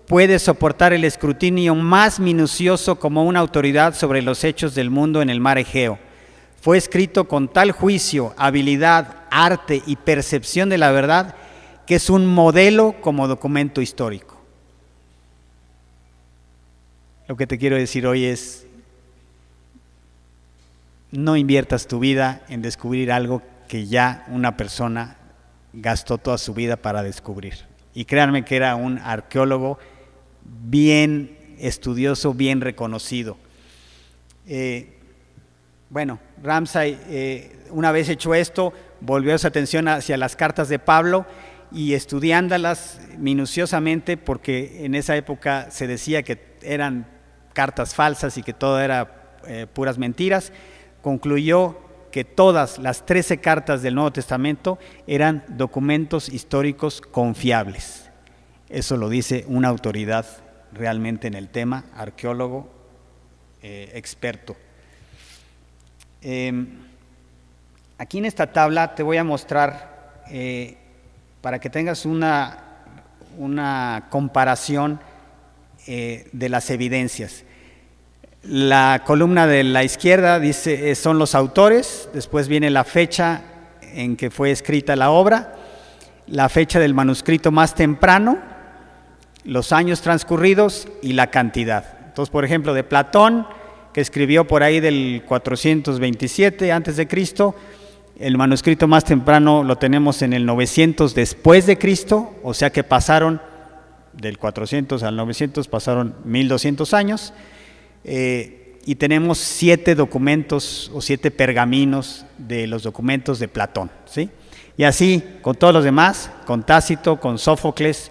puede soportar el escrutinio más minucioso como una autoridad sobre los hechos del mundo en el mar Egeo. Fue escrito con tal juicio, habilidad, arte y percepción de la verdad que es un modelo como documento histórico. Lo que te quiero decir hoy es: no inviertas tu vida en descubrir algo que ya una persona gastó toda su vida para descubrir. Y créanme que era un arqueólogo bien estudioso, bien reconocido. Bueno, Ramsay, una vez hecho esto, volvió su atención hacia las cartas de Pablo y estudiándolas minuciosamente, porque en esa época se decía que eran cartas falsas y que todo era puras mentiras, concluyó que todas las 13 cartas del Nuevo Testamento eran documentos históricos confiables. Eso lo dice una autoridad realmente en el tema, arqueólogo experto. Aquí en esta tabla te voy a mostrar, para que tengas una comparación de las evidencias. La columna de la izquierda dice son los autores, después viene la fecha en que fue escrita la obra, la fecha del manuscrito más temprano, los años transcurridos y la cantidad. Entonces, por ejemplo, de Platón, que escribió por ahí del 427 a.C., el manuscrito más temprano lo tenemos en el 900 después de Cristo, o sea que pasaron del 400 al 900, pasaron 1200 años. Y tenemos 7 documentos o 7 pergaminos de los documentos de Platón, ¿sí? Y así con todos los demás, con Tácito, con Sófocles,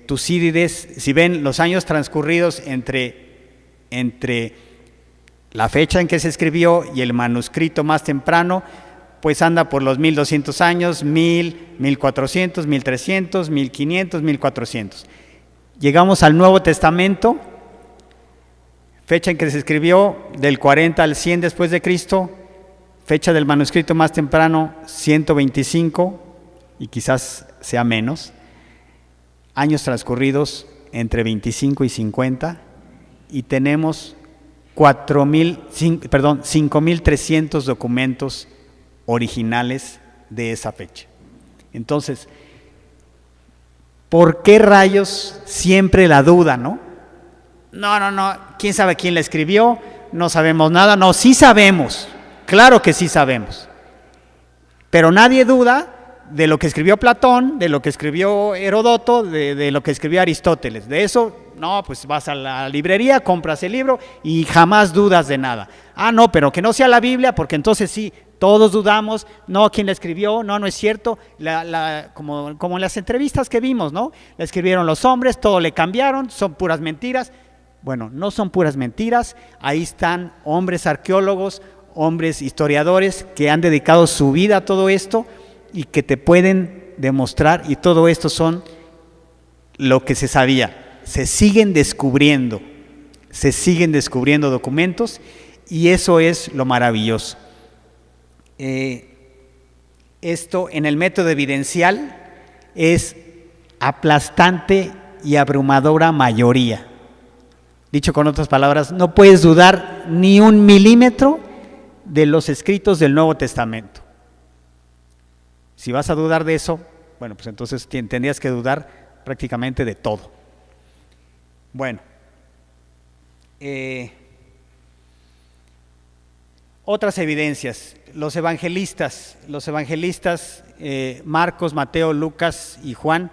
Tucídides. Si ven los años transcurridos entre la fecha en que se escribió y el manuscrito más temprano, pues anda por los 1200 años, 1000, 1400, 1300, 1500, 1400. Llegamos al Nuevo Testamento, fecha en que se escribió del 40 al 100 después de Cristo, fecha del manuscrito más temprano 125 y quizás sea menos, años transcurridos entre 25 y 50, y tenemos 5.300 documentos originales de esa fecha. Entonces, ¿por qué rayos siempre la duda, no? No, ¿quién sabe quién la escribió? No sabemos nada. No, sí sabemos, claro que sí sabemos, pero nadie duda de lo que escribió Platón, de lo que escribió Heródoto, de lo que escribió Aristóteles. De eso, no, pues vas a la librería, compras el libro y jamás dudas de nada. Ah, no, pero que no sea la Biblia, porque entonces sí, todos dudamos. No, ¿quién la escribió? No es cierto. Como en las entrevistas que vimos, ¿no? La escribieron los hombres, todo le cambiaron, son puras mentiras. Bueno, no son puras mentiras, ahí están hombres arqueólogos, hombres historiadores que han dedicado su vida a todo esto y que te pueden demostrar, y todo esto son lo que se sabía. Se siguen descubriendo documentos, y eso es lo maravilloso. Esto en el método evidencial es aplastante y abrumadora mayoría. Dicho con otras palabras, no puedes dudar ni un milímetro de los escritos del Nuevo Testamento. Si vas a dudar de eso, bueno, pues entonces tendrías que dudar prácticamente de todo. Bueno, otras evidencias. Los evangelistas, Marcos, Mateo, Lucas y Juan,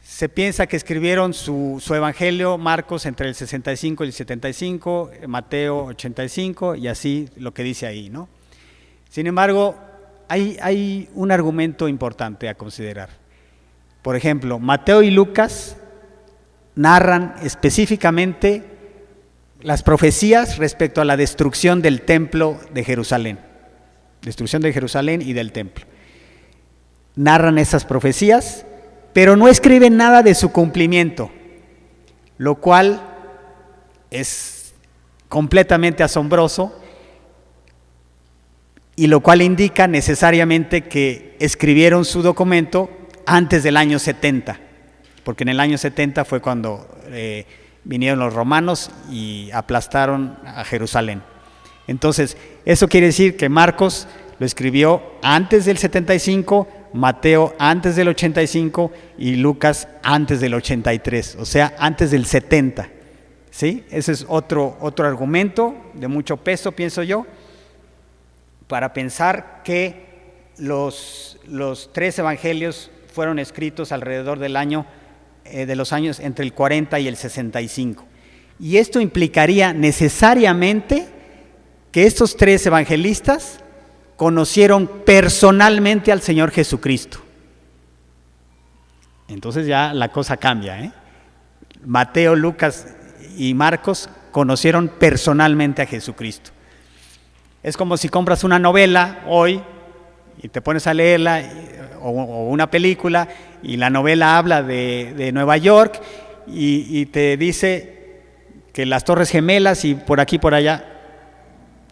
se piensa que escribieron su evangelio, Marcos entre el 65 y el 75, Mateo 85, y así lo que dice ahí, ¿no? Sin embargo, hay un argumento importante a considerar. Por ejemplo, Mateo y Lucas narran específicamente las profecías respecto a la destrucción del templo de Jerusalén. Destrucción de Jerusalén y del templo. Narran esas profecías, pero no escriben nada de su cumplimiento, lo cual es completamente asombroso, y lo cual indica necesariamente que escribieron su documento antes del año 70, porque en el año 70 fue cuando vinieron los romanos y aplastaron a Jerusalén. Entonces, eso quiere decir que Marcos lo escribió antes del 75, Mateo antes del 85 y Lucas antes del 83, o sea, antes del 70. ¿Sí? Ese es otro argumento de mucho peso, pienso yo, para pensar que los tres evangelios fueron escritos alrededor del año de los años entre el 40 y el 65. Y esto implicaría necesariamente que estos tres evangelistas conocieron personalmente al Señor Jesucristo. Entonces ya la cosa cambia, ¿eh? Mateo, Lucas y Marcos conocieron personalmente a Jesucristo. Es como si compras una novela hoy y te pones a leerla, o una película, y la novela habla de Nueva York y te dice que las Torres Gemelas y por aquí por allá.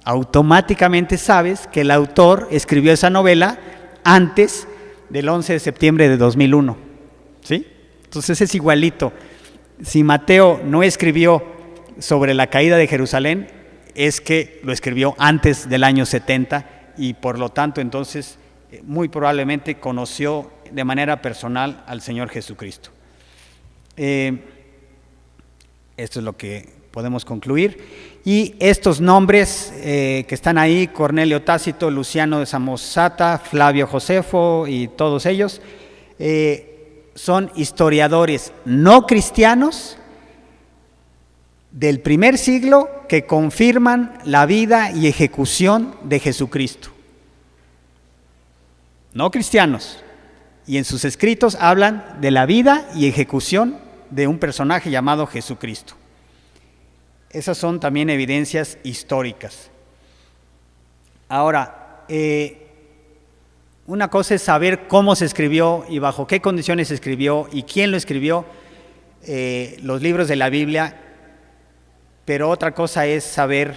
Automáticamente sabes que el autor escribió esa novela antes del 11 de septiembre de 2001, ¿sí? Entonces es igualito. Si Mateo no escribió sobre la caída de Jerusalén, es que lo escribió antes del año 70 y por lo tanto entonces muy probablemente conoció de manera personal al Señor Jesucristo. Esto es lo que podemos concluir. Y estos nombres que están ahí, Cornelio Tácito, Luciano de Samosata, Flavio Josefo y todos ellos, son historiadores no cristianos del primer siglo que confirman la vida y ejecución de Jesucristo. No cristianos. Y en sus escritos hablan de la vida y ejecución de un personaje llamado Jesucristo. Esas son también evidencias históricas. Ahora, una cosa es saber cómo se escribió y bajo qué condiciones se escribió y quién lo escribió, los libros de la Biblia, pero otra cosa es saber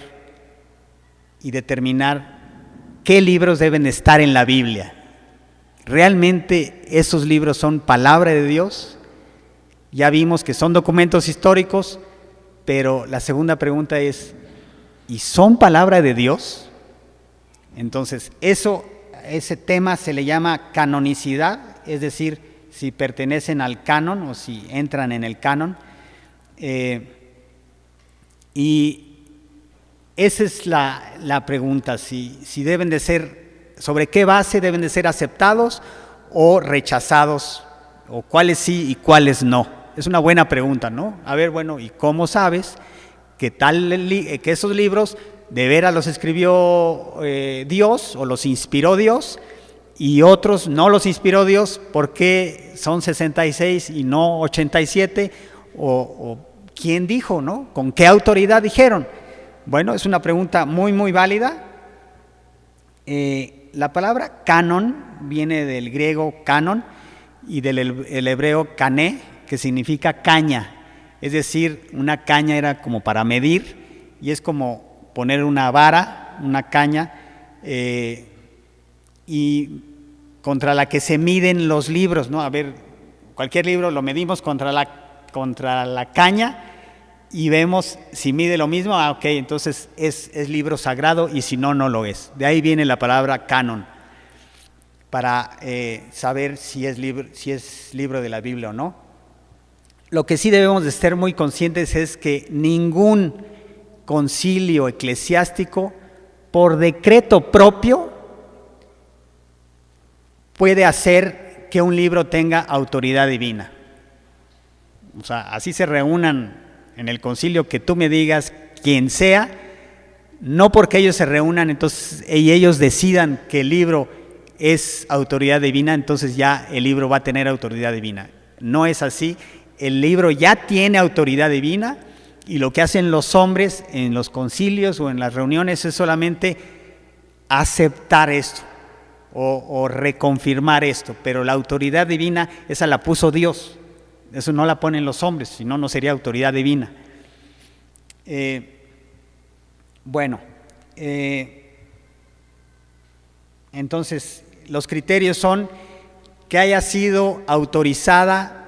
y determinar qué libros deben estar en la Biblia. ¿Realmente esos libros son palabra de Dios? Ya vimos que son documentos históricos, pero la segunda pregunta es, ¿y son palabra de Dios? Entonces, ese tema se le llama canonicidad, es decir, si pertenecen al canon o si entran en el canon. Y esa es la pregunta, si deben de ser, sobre qué base deben de ser aceptados o rechazados, o cuáles sí y cuáles no. Es una buena pregunta, ¿no? A ver, bueno, ¿y cómo sabes que esos libros de veras los escribió Dios o los inspiró Dios y otros no los inspiró Dios? ¿Por qué son 66 y no 87? ¿O quién dijo, no? ¿Con qué autoridad dijeron? Bueno, es una pregunta muy, muy válida. La palabra canon viene del griego canon y del el hebreo cané, que significa caña. Es decir, una caña era como para medir y es como poner una vara, una caña, y contra la que se miden los libros, ¿no? A ver, cualquier libro lo medimos contra la caña y vemos si mide lo mismo, ok, entonces es libro sagrado, y si no, no lo es. De ahí viene la palabra canon, para saber si es libro de la Biblia o no. Lo que sí debemos de estar muy conscientes es que ningún concilio eclesiástico, por decreto propio, puede hacer que un libro tenga autoridad divina. O sea, así se reúnan en el concilio, que tú me digas quien sea, no porque ellos se reúnan entonces y ellos decidan que el libro es autoridad divina, entonces ya el libro va a tener autoridad divina. No es así. El libro ya tiene autoridad divina, y lo que hacen los hombres en los concilios o en las reuniones es solamente aceptar esto o reconfirmar esto, pero la autoridad divina, esa la puso Dios. Eso no la ponen los hombres, si no, no sería autoridad divina. Entonces, los criterios son que haya sido autorizada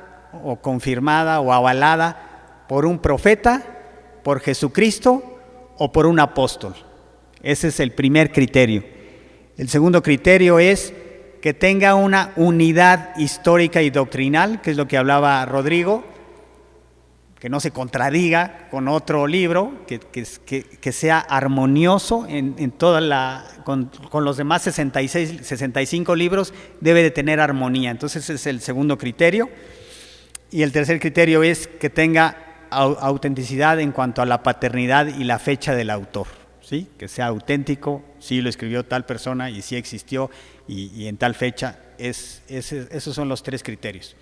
o confirmada o avalada por un profeta, por Jesucristo o por un apóstol. Ese es el primer criterio. El segundo criterio es que tenga una unidad histórica y doctrinal, que es lo que hablaba Rodrigo, que no se contradiga con otro libro, que sea armonioso en toda con los demás 65 libros, debe de tener armonía. Entonces ese es el segundo criterio. Y el tercer criterio es que tenga autenticidad en cuanto a la paternidad y la fecha del autor, ¿sí? Que sea auténtico, sí lo escribió tal persona y sí existió y en tal fecha. Esos son los tres criterios.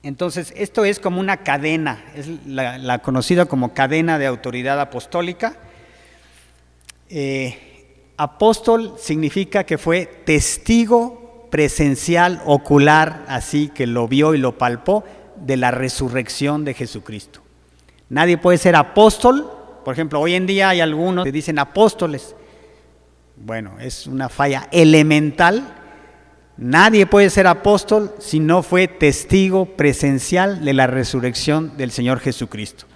Entonces, esto es como una cadena, es la conocida como cadena de autoridad apostólica. Apóstol significa que fue testigo presencial, ocular, así que lo vio y lo palpó, de la resurrección de Jesucristo. Nadie puede ser apóstol. Por ejemplo, hoy en día hay algunos que dicen apóstoles. Bueno, es una falla elemental. Nadie puede ser apóstol si no fue testigo presencial de la resurrección del Señor Jesucristo.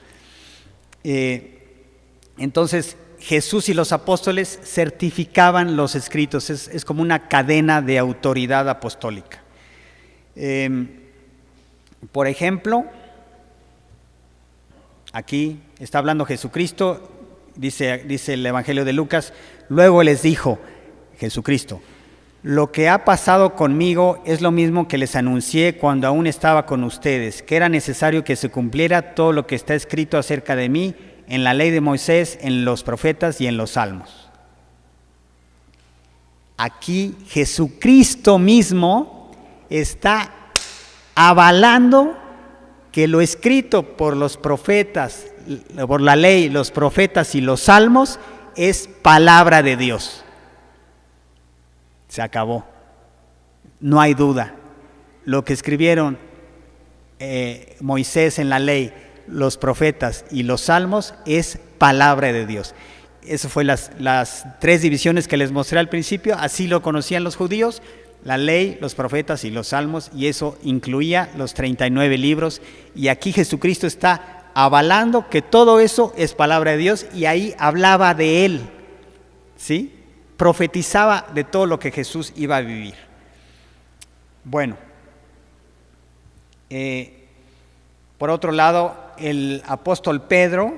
Entonces, Jesús y los apóstoles certificaban los escritos. Es como una cadena de autoridad apostólica. Por ejemplo, aquí está hablando Jesucristo, dice el Evangelio de Lucas: luego les dijo Jesucristo: lo que ha pasado conmigo es lo mismo que les anuncié cuando aún estaba con ustedes, que era necesario que se cumpliera todo lo que está escrito acerca de mí en la ley de Moisés, en los profetas y en los salmos. Aquí Jesucristo mismo está avalando que lo escrito por los profetas, por la ley, los profetas y los salmos, es palabra de Dios. Se acabó. No hay duda. Lo que escribieron Moisés en la ley, los profetas y los salmos es palabra de Dios. Eso fue las tres divisiones que les mostré al principio. Así lo conocían los judíos: la ley, los profetas y los salmos, y eso incluía los 39 libros. Y aquí Jesucristo está avalando que todo eso es palabra de Dios, y ahí hablaba de Él, ¿sí? Profetizaba de todo lo que Jesús iba a vivir. Bueno, por otro lado, el apóstol Pedro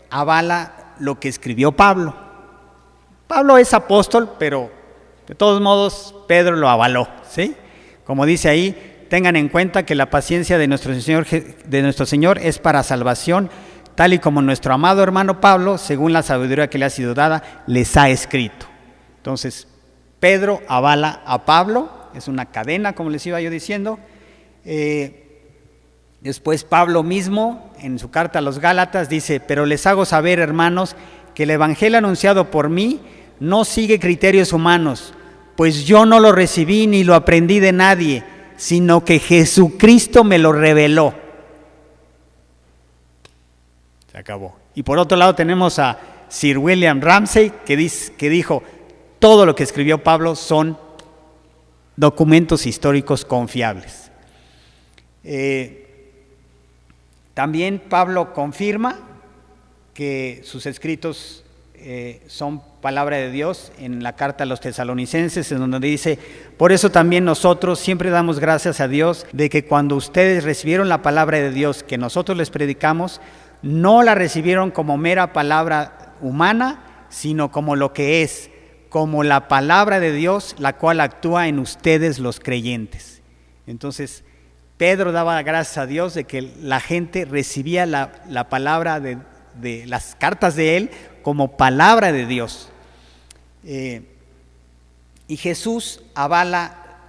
avala lo que escribió Pablo. Pablo es apóstol, pero de todos modos Pedro lo avaló, ¿sí? Como dice ahí: tengan en cuenta que la paciencia de nuestro Señor es para salvación, tal y como nuestro amado hermano Pablo, según la sabiduría que le ha sido dada, les ha escrito. Entonces, Pedro avala a Pablo, es una cadena, como les iba yo diciendo. Después Pablo mismo, en su carta a los Gálatas, dice: pero les hago saber, hermanos, que el evangelio anunciado por mí no sigue criterios humanos, pues yo no lo recibí ni lo aprendí de nadie, sino que Jesucristo me lo reveló. Se acabó. Y por otro lado tenemos a Sir William Ramsay, que dijo: todo lo que escribió Pablo son documentos históricos confiables. También Pablo confirma que sus escritos son palabra de Dios en la carta a los tesalonicenses, en donde dice: por eso también nosotros siempre damos gracias a Dios de que cuando ustedes recibieron la palabra de Dios que nosotros les predicamos, no la recibieron como mera palabra humana, sino como lo que es, como la palabra de Dios, la cual actúa en ustedes los creyentes. Entonces, Pedro daba gracias a Dios de que la gente recibía la palabra de las cartas de él como palabra de Dios. Y Jesús avala,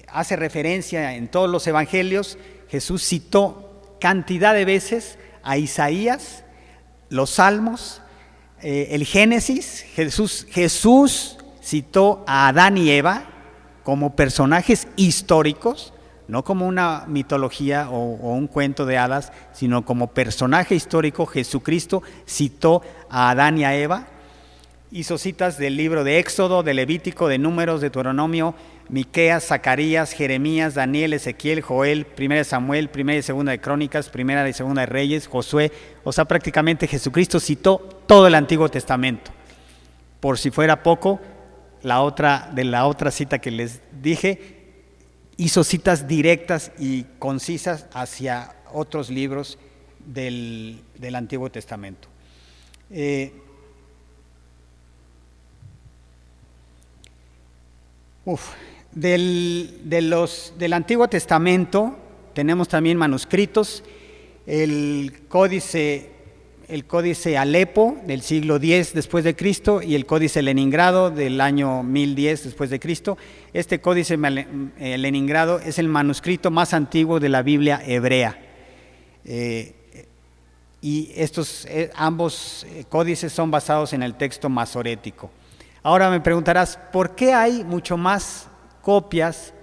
hace referencia en todos los evangelios. Jesús citó cantidad de veces a Isaías, los Salmos, el Génesis. Jesús citó a Adán y Eva como personajes históricos, no como una mitología o un cuento de hadas, sino como personaje histórico. Jesucristo citó a Adán y a Eva. Hizo citas del libro de Éxodo, de Levítico, de Números, de Deuteronomio, Miqueas, Zacarías, Jeremías, Daniel, Ezequiel, Joel, 1 Samuel, 1 y 2 de Crónicas, 1 y 2 de Reyes, Josué. O sea, prácticamente Jesucristo citó todo el Antiguo Testamento. Por si fuera poco, la otra cita que les dije, hizo citas directas y concisas hacia otros libros del Antiguo Testamento. Del Antiguo Testamento tenemos también manuscritos. El códice Alepo del siglo X después de Cristo y el códice Leningrado del año 1010 después de Cristo. Este códice Leningrado es el manuscrito más antiguo de la Biblia hebrea. Y estos ambos códices son basados en el texto masorético. Ahora me preguntarás, ¿por qué hay mucho más copias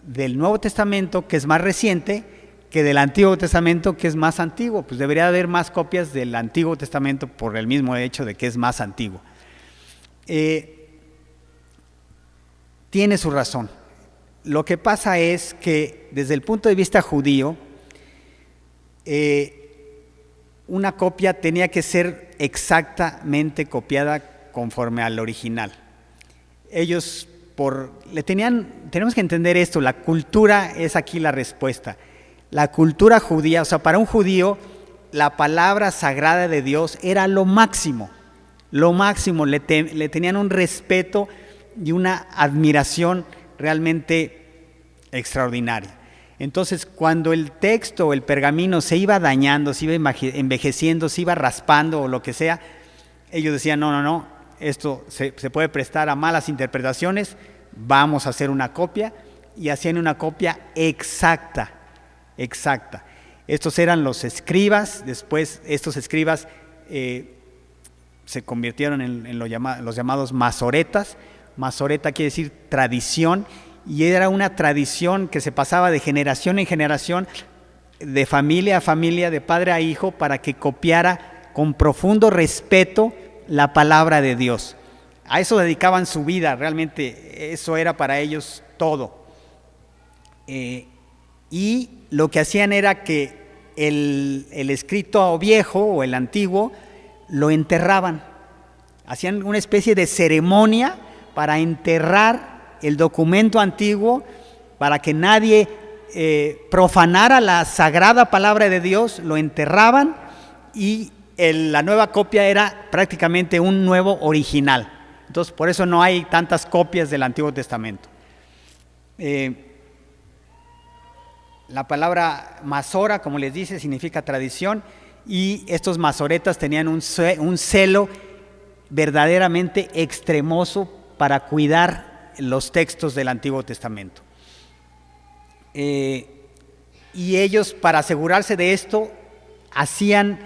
del Nuevo Testamento, que es más reciente, que del Antiguo Testamento, que es más antiguo? Pues debería haber más copias del Antiguo Testamento por el mismo hecho de que es más antiguo. Tiene su razón. Lo que pasa es que desde el punto de vista judío, una copia tenía que ser exactamente copiada conforme al original. Ellos tenemos que entender esto, la cultura es aquí la respuesta. La cultura judía, o sea, para un judío, la palabra sagrada de Dios era lo máximo, le tenían un respeto y una admiración realmente extraordinaria. Entonces, cuando el texto, el pergamino se iba dañando, se iba envejeciendo, se iba raspando o lo que sea, ellos decían, no, esto se puede prestar a malas interpretaciones, vamos a hacer una copia, y hacían una copia exacta. Estos eran los escribas. Después estos escribas se convirtieron en los llamados masoretas. Masoreta quiere decir tradición, y era una tradición que se pasaba de generación en generación, de familia a familia, de padre a hijo, para que copiara con profundo respeto la palabra de Dios. A eso dedicaban su vida, realmente eso era para ellos todo. Y lo que hacían era que el escrito viejo o el antiguo lo enterraban. Hacían una especie de ceremonia para enterrar el documento antiguo, para que nadie profanara la sagrada palabra de Dios. Lo enterraban y la nueva copia era prácticamente un nuevo original. Entonces, por eso no hay tantas copias del Antiguo Testamento. La palabra masora, como les dice, significa tradición, y estos masoretas tenían un celo verdaderamente extremoso para cuidar los textos del Antiguo Testamento. y ellos, para asegurarse de esto, hacían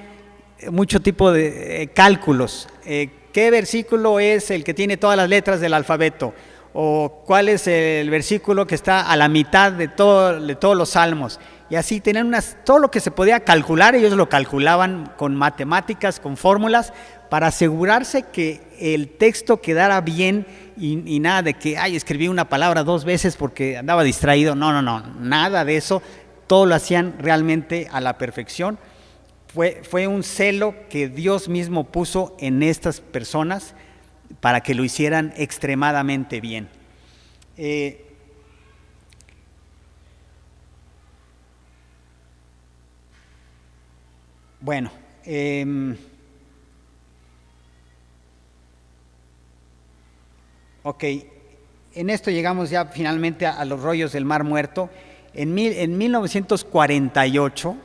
mucho tipo de cálculos. ¿Qué versículo es el que tiene todas las letras del alfabeto? ¿O cuál es el versículo que está a la mitad de todos los salmos? Y así tenían todo lo que se podía calcular, ellos lo calculaban con matemáticas, con fórmulas, para asegurarse que el texto quedara bien y nada de que, escribí una palabra 2 veces porque andaba distraído. No, nada de eso. Todo lo hacían realmente a la perfección. Fue un celo que Dios mismo puso en estas personas para que lo hicieran extremadamente bien. Bueno, ok, en esto llegamos ya finalmente a los rollos del Mar Muerto. En 1948,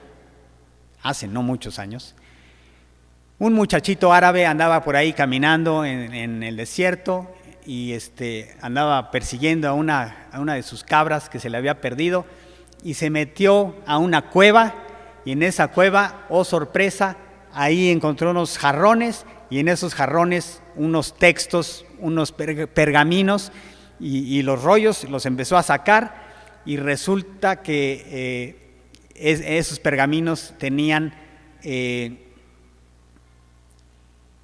hace no muchos años, un muchachito árabe andaba por ahí caminando en el desierto y andaba persiguiendo a una de sus cabras que se le había perdido, y se metió a una cueva, y en esa cueva, oh sorpresa, ahí encontró unos jarrones, y en esos jarrones unos textos, unos pergaminos, y los rollos los empezó a sacar, y resulta que esos pergaminos tenían,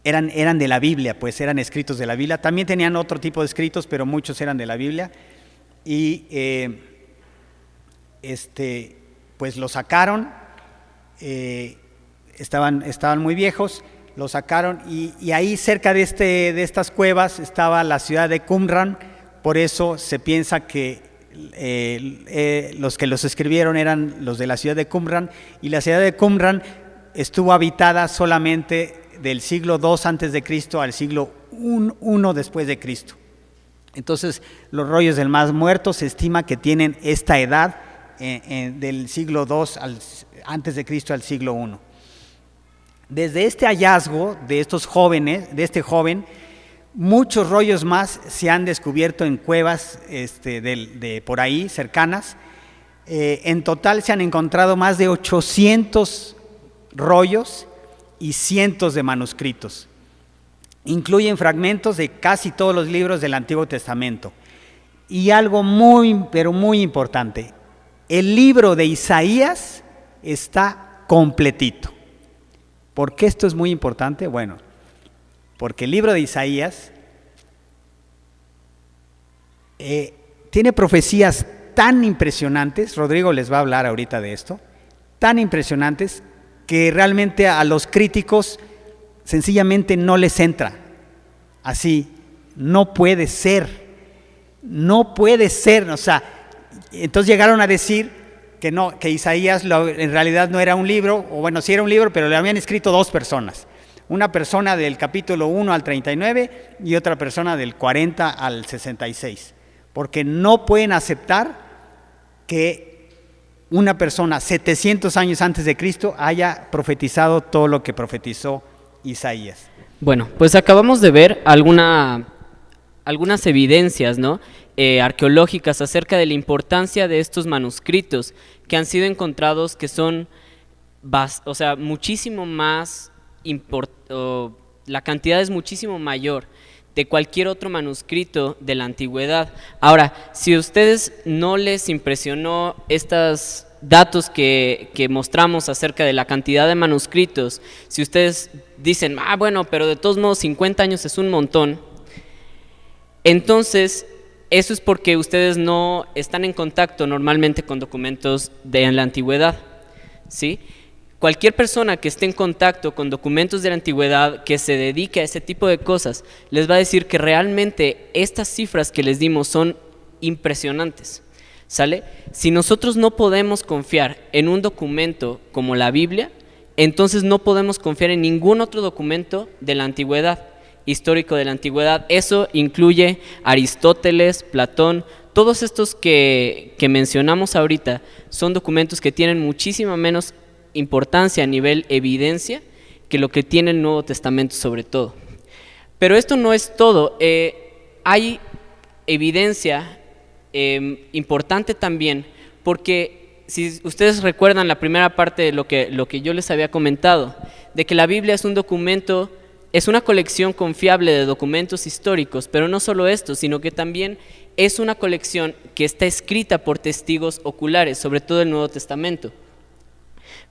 eran de la Biblia, pues eran escritos de la Biblia. También tenían otro tipo de escritos, pero muchos eran de la Biblia. Y pues lo sacaron, estaban muy viejos, lo sacaron, y ahí cerca de estas cuevas estaba la ciudad de Qumran. Por eso se piensa que los que los escribieron eran los de la ciudad de Qumran, y la ciudad de Qumran estuvo habitada solamente del siglo II antes de Cristo al siglo I después de Cristo. Entonces, los rollos del Mar Muerto se estima que tienen esta edad del siglo II antes de Cristo al siglo I. Desde este hallazgo de estos jóvenes, de este joven, muchos rollos más se han descubierto en cuevas de por ahí cercanas. En total se han encontrado más de 800 rollos y cientos de manuscritos. Incluyen fragmentos de casi todos los libros del Antiguo Testamento. Y algo muy, pero muy importante, el libro de Isaías está completito. ¿Por qué esto es muy importante? Bueno, porque el libro de Isaías tiene profecías tan impresionantes, Rodrigo les va a hablar ahorita de esto, tan impresionantes que realmente a los críticos sencillamente no les entra. Así, no puede ser, o sea, entonces llegaron a decir que no, que Isaías en realidad no era un libro, o bueno, sí era un libro, pero le habían escrito 2 personas. Una persona del capítulo 1 al 39 y otra persona del 40 al 66, porque no pueden aceptar que una persona 700 años antes de Cristo haya profetizado todo lo que profetizó Isaías. Bueno, pues acabamos de ver algunas evidencias, ¿no? Arqueológicas acerca de la importancia de estos manuscritos que han sido encontrados, que son, muchísimo más la cantidad es muchísimo mayor de cualquier otro manuscrito de la antigüedad. Ahora, si a ustedes no les impresionó estos datos que mostramos acerca de la cantidad de manuscritos, si ustedes dicen, bueno, pero de todos modos 50 años es un montón, entonces eso es porque ustedes no están en contacto normalmente con documentos de la antigüedad, ¿sí? Cualquier persona que esté en contacto con documentos de la antigüedad, que se dedique a ese tipo de cosas, les va a decir que realmente estas cifras que les dimos son impresionantes, ¿sale? Si nosotros no podemos confiar en un documento como la Biblia, entonces no podemos confiar en ningún otro documento de la antigüedad, histórico de la antigüedad. Eso incluye Aristóteles, Platón, todos estos que mencionamos ahorita son documentos que tienen muchísima menos importancia a nivel evidencia que lo que tiene el Nuevo Testamento sobre todo. Pero esto no es todo. Hay evidencia importante también, porque si ustedes recuerdan la primera parte de lo que yo les había comentado, de que la Biblia es un documento, es una colección confiable de documentos históricos, pero no solo esto, sino que también es una colección que está escrita por testigos oculares, sobre todo el Nuevo Testamento.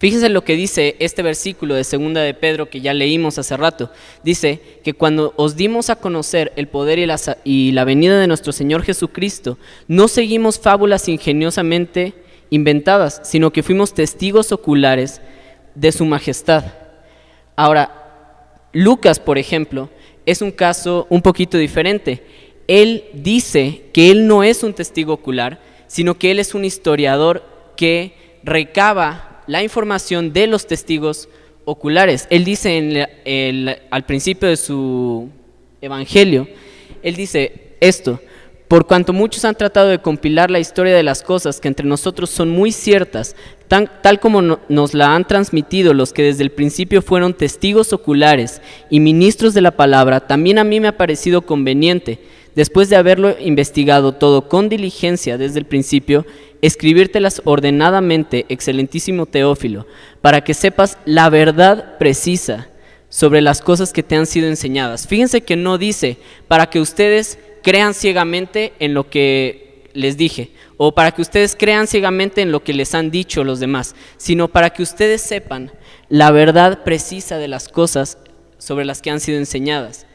Fíjense lo que dice este versículo de 2 de Pedro que ya leímos hace rato. Dice que cuando os dimos a conocer el poder y la venida de nuestro Señor Jesucristo, no seguimos fábulas ingeniosamente inventadas, sino que fuimos testigos oculares de su majestad. Ahora, Lucas, por ejemplo, es un caso un poquito diferente. Él dice que él no es un testigo ocular, sino que él es un historiador que recaba la información de los testigos oculares. Él dice al principio de su evangelio, él dice esto: por cuanto muchos han tratado de compilar la historia de las cosas que entre nosotros son muy ciertas, tal como nos la han transmitido los que desde el principio fueron testigos oculares y ministros de la palabra, también a mí me ha parecido conveniente, después de haberlo investigado todo con diligencia desde el principio, escribírtelas ordenadamente, excelentísimo Teófilo, para que sepas la verdad precisa sobre las cosas que te han sido enseñadas. Fíjense que no dice para que ustedes crean ciegamente en lo que les dije, o para que ustedes crean ciegamente en lo que les han dicho los demás, sino para que ustedes sepan la verdad precisa de las cosas sobre las que han sido enseñadas.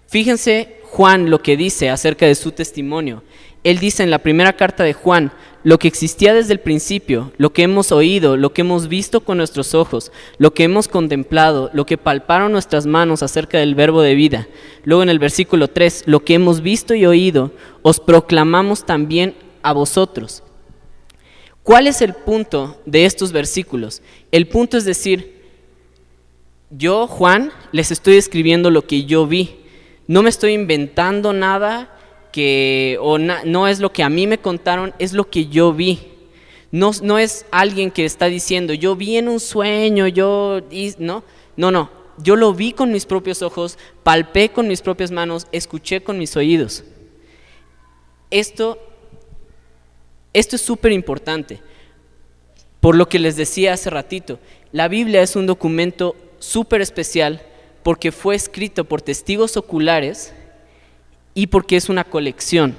Fíjense Juan lo que dice acerca de su testimonio. Él dice en la primera carta de Juan: lo que existía desde el principio, lo que hemos oído, lo que hemos visto con nuestros ojos, lo que hemos contemplado, lo que palparon nuestras manos acerca del verbo de vida. Luego en el versículo 3, lo que hemos visto y oído, os proclamamos también a vosotros. ¿Cuál es el punto de estos versículos? El punto es decir, yo, Juan, les estoy escribiendo lo que yo vi. No me estoy inventando nada no es lo que a mí me contaron, es lo que yo vi. No es alguien que está diciendo, yo vi en un sueño, no, yo lo vi con mis propios ojos, palpé con mis propias manos, escuché con mis oídos. Esto es súper importante, por lo que les decía hace ratito, la Biblia es un documento súper especial porque fue escrito por testigos oculares y porque es una colección.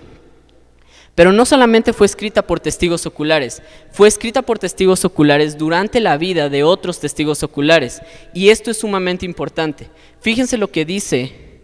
Pero no solamente fue escrita por testigos oculares, fue escrita por testigos oculares durante la vida de otros testigos oculares. Y esto es sumamente importante. Fíjense lo que dice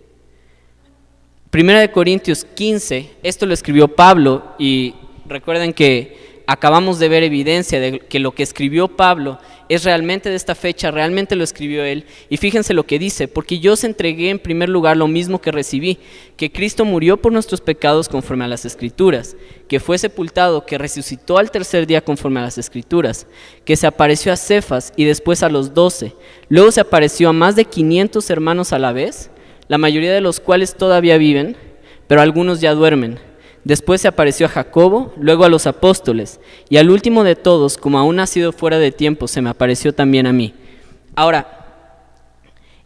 1 Corintios 15, esto lo escribió Pablo, y recuerden que acabamos de ver evidencia de que lo que escribió Pablo es realmente de esta fecha, realmente lo escribió él. Y fíjense lo que dice: porque yo os entregué en primer lugar lo mismo que recibí, que Cristo murió por nuestros pecados conforme a las Escrituras, que fue sepultado, que resucitó al tercer día conforme a las Escrituras, que se apareció a Cefas y después a los 12, luego se apareció a más de 500 hermanos a la vez, la mayoría de los cuales todavía viven, pero algunos ya duermen. Después se apareció a Jacobo, luego a los apóstoles, y al último de todos, como aún ha sido fuera de tiempo, se me apareció también a mí. Ahora,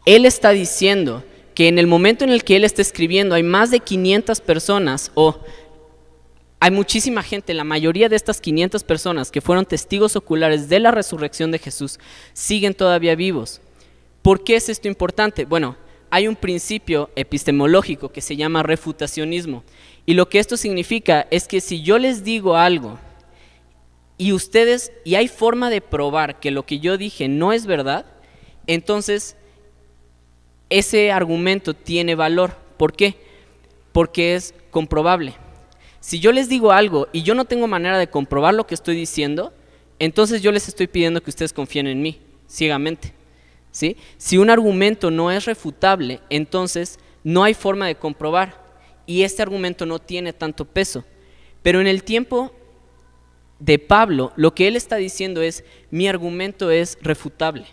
él está diciendo que en el momento en el que él está escribiendo hay más de 500 personas, o hay muchísima gente, la mayoría de estas 500 personas que fueron testigos oculares de la resurrección de Jesús, siguen todavía vivos. ¿Por qué es esto importante? Bueno, hay un principio epistemológico que se llama refutacionismo. Y lo que esto significa es que si yo les digo algo y hay forma de probar que lo que yo dije no es verdad, entonces ese argumento tiene valor. ¿Por qué? Porque es comprobable. Si yo les digo algo y yo no tengo manera de comprobar lo que estoy diciendo, entonces yo les estoy pidiendo que ustedes confíen en mí ciegamente, ¿sí? Si un argumento no es refutable, entonces no hay forma de comprobar. Y este argumento no tiene tanto peso. Pero en el tiempo de Pablo, lo que él está diciendo es: mi argumento es refutable.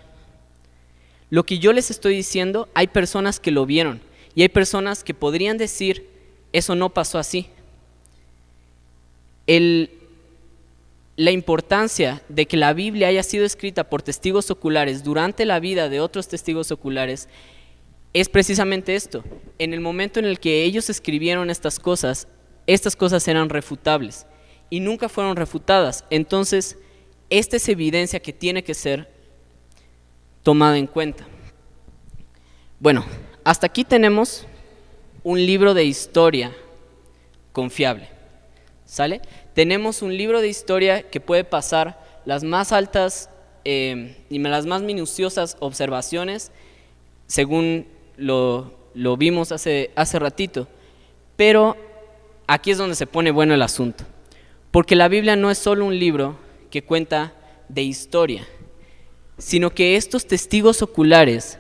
Lo que yo les estoy diciendo, hay personas que lo vieron, y hay personas que podrían decir: eso no pasó así. La importancia de que la Biblia haya sido escrita por testigos oculares durante la vida de otros testigos oculares es precisamente esto. En el momento en el que ellos escribieron estas cosas eran refutables y nunca fueron refutadas. Entonces, esta es evidencia que tiene que ser tomada en cuenta. Bueno, hasta aquí tenemos un libro de historia confiable, ¿sale? Tenemos un libro de historia que puede pasar las más altas y las más minuciosas observaciones, según lo vimos hace ratito, pero aquí es donde se pone bueno el asunto, porque la Biblia no es solo un libro que cuenta de historia, sino que estos testigos oculares,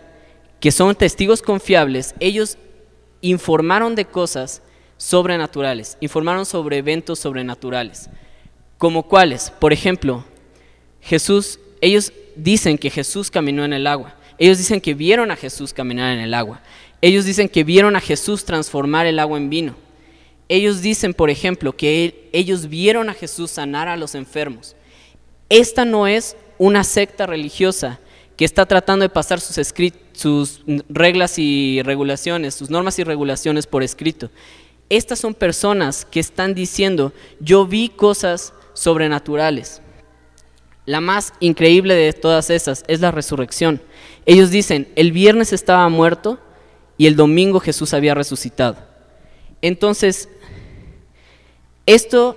que son testigos confiables, ellos informaron de cosas sobrenaturales, informaron sobre eventos sobrenaturales, como cuáles. Por ejemplo, ellos dicen que Jesús caminó en el agua, ellos dicen que vieron a Jesús caminar en el agua, ellos dicen que vieron a Jesús transformar el agua en vino, ellos dicen, por ejemplo, que ellos vieron a Jesús sanar a los enfermos. Esta no es una secta religiosa que está tratando de pasar sus reglas y regulaciones, sus normas y regulaciones por escrito. Estas son personas que están diciendo, yo vi cosas sobrenaturales. La más increíble de todas esas es la resurrección. Ellos dicen, el viernes estaba muerto y el domingo Jesús había resucitado. Entonces, esto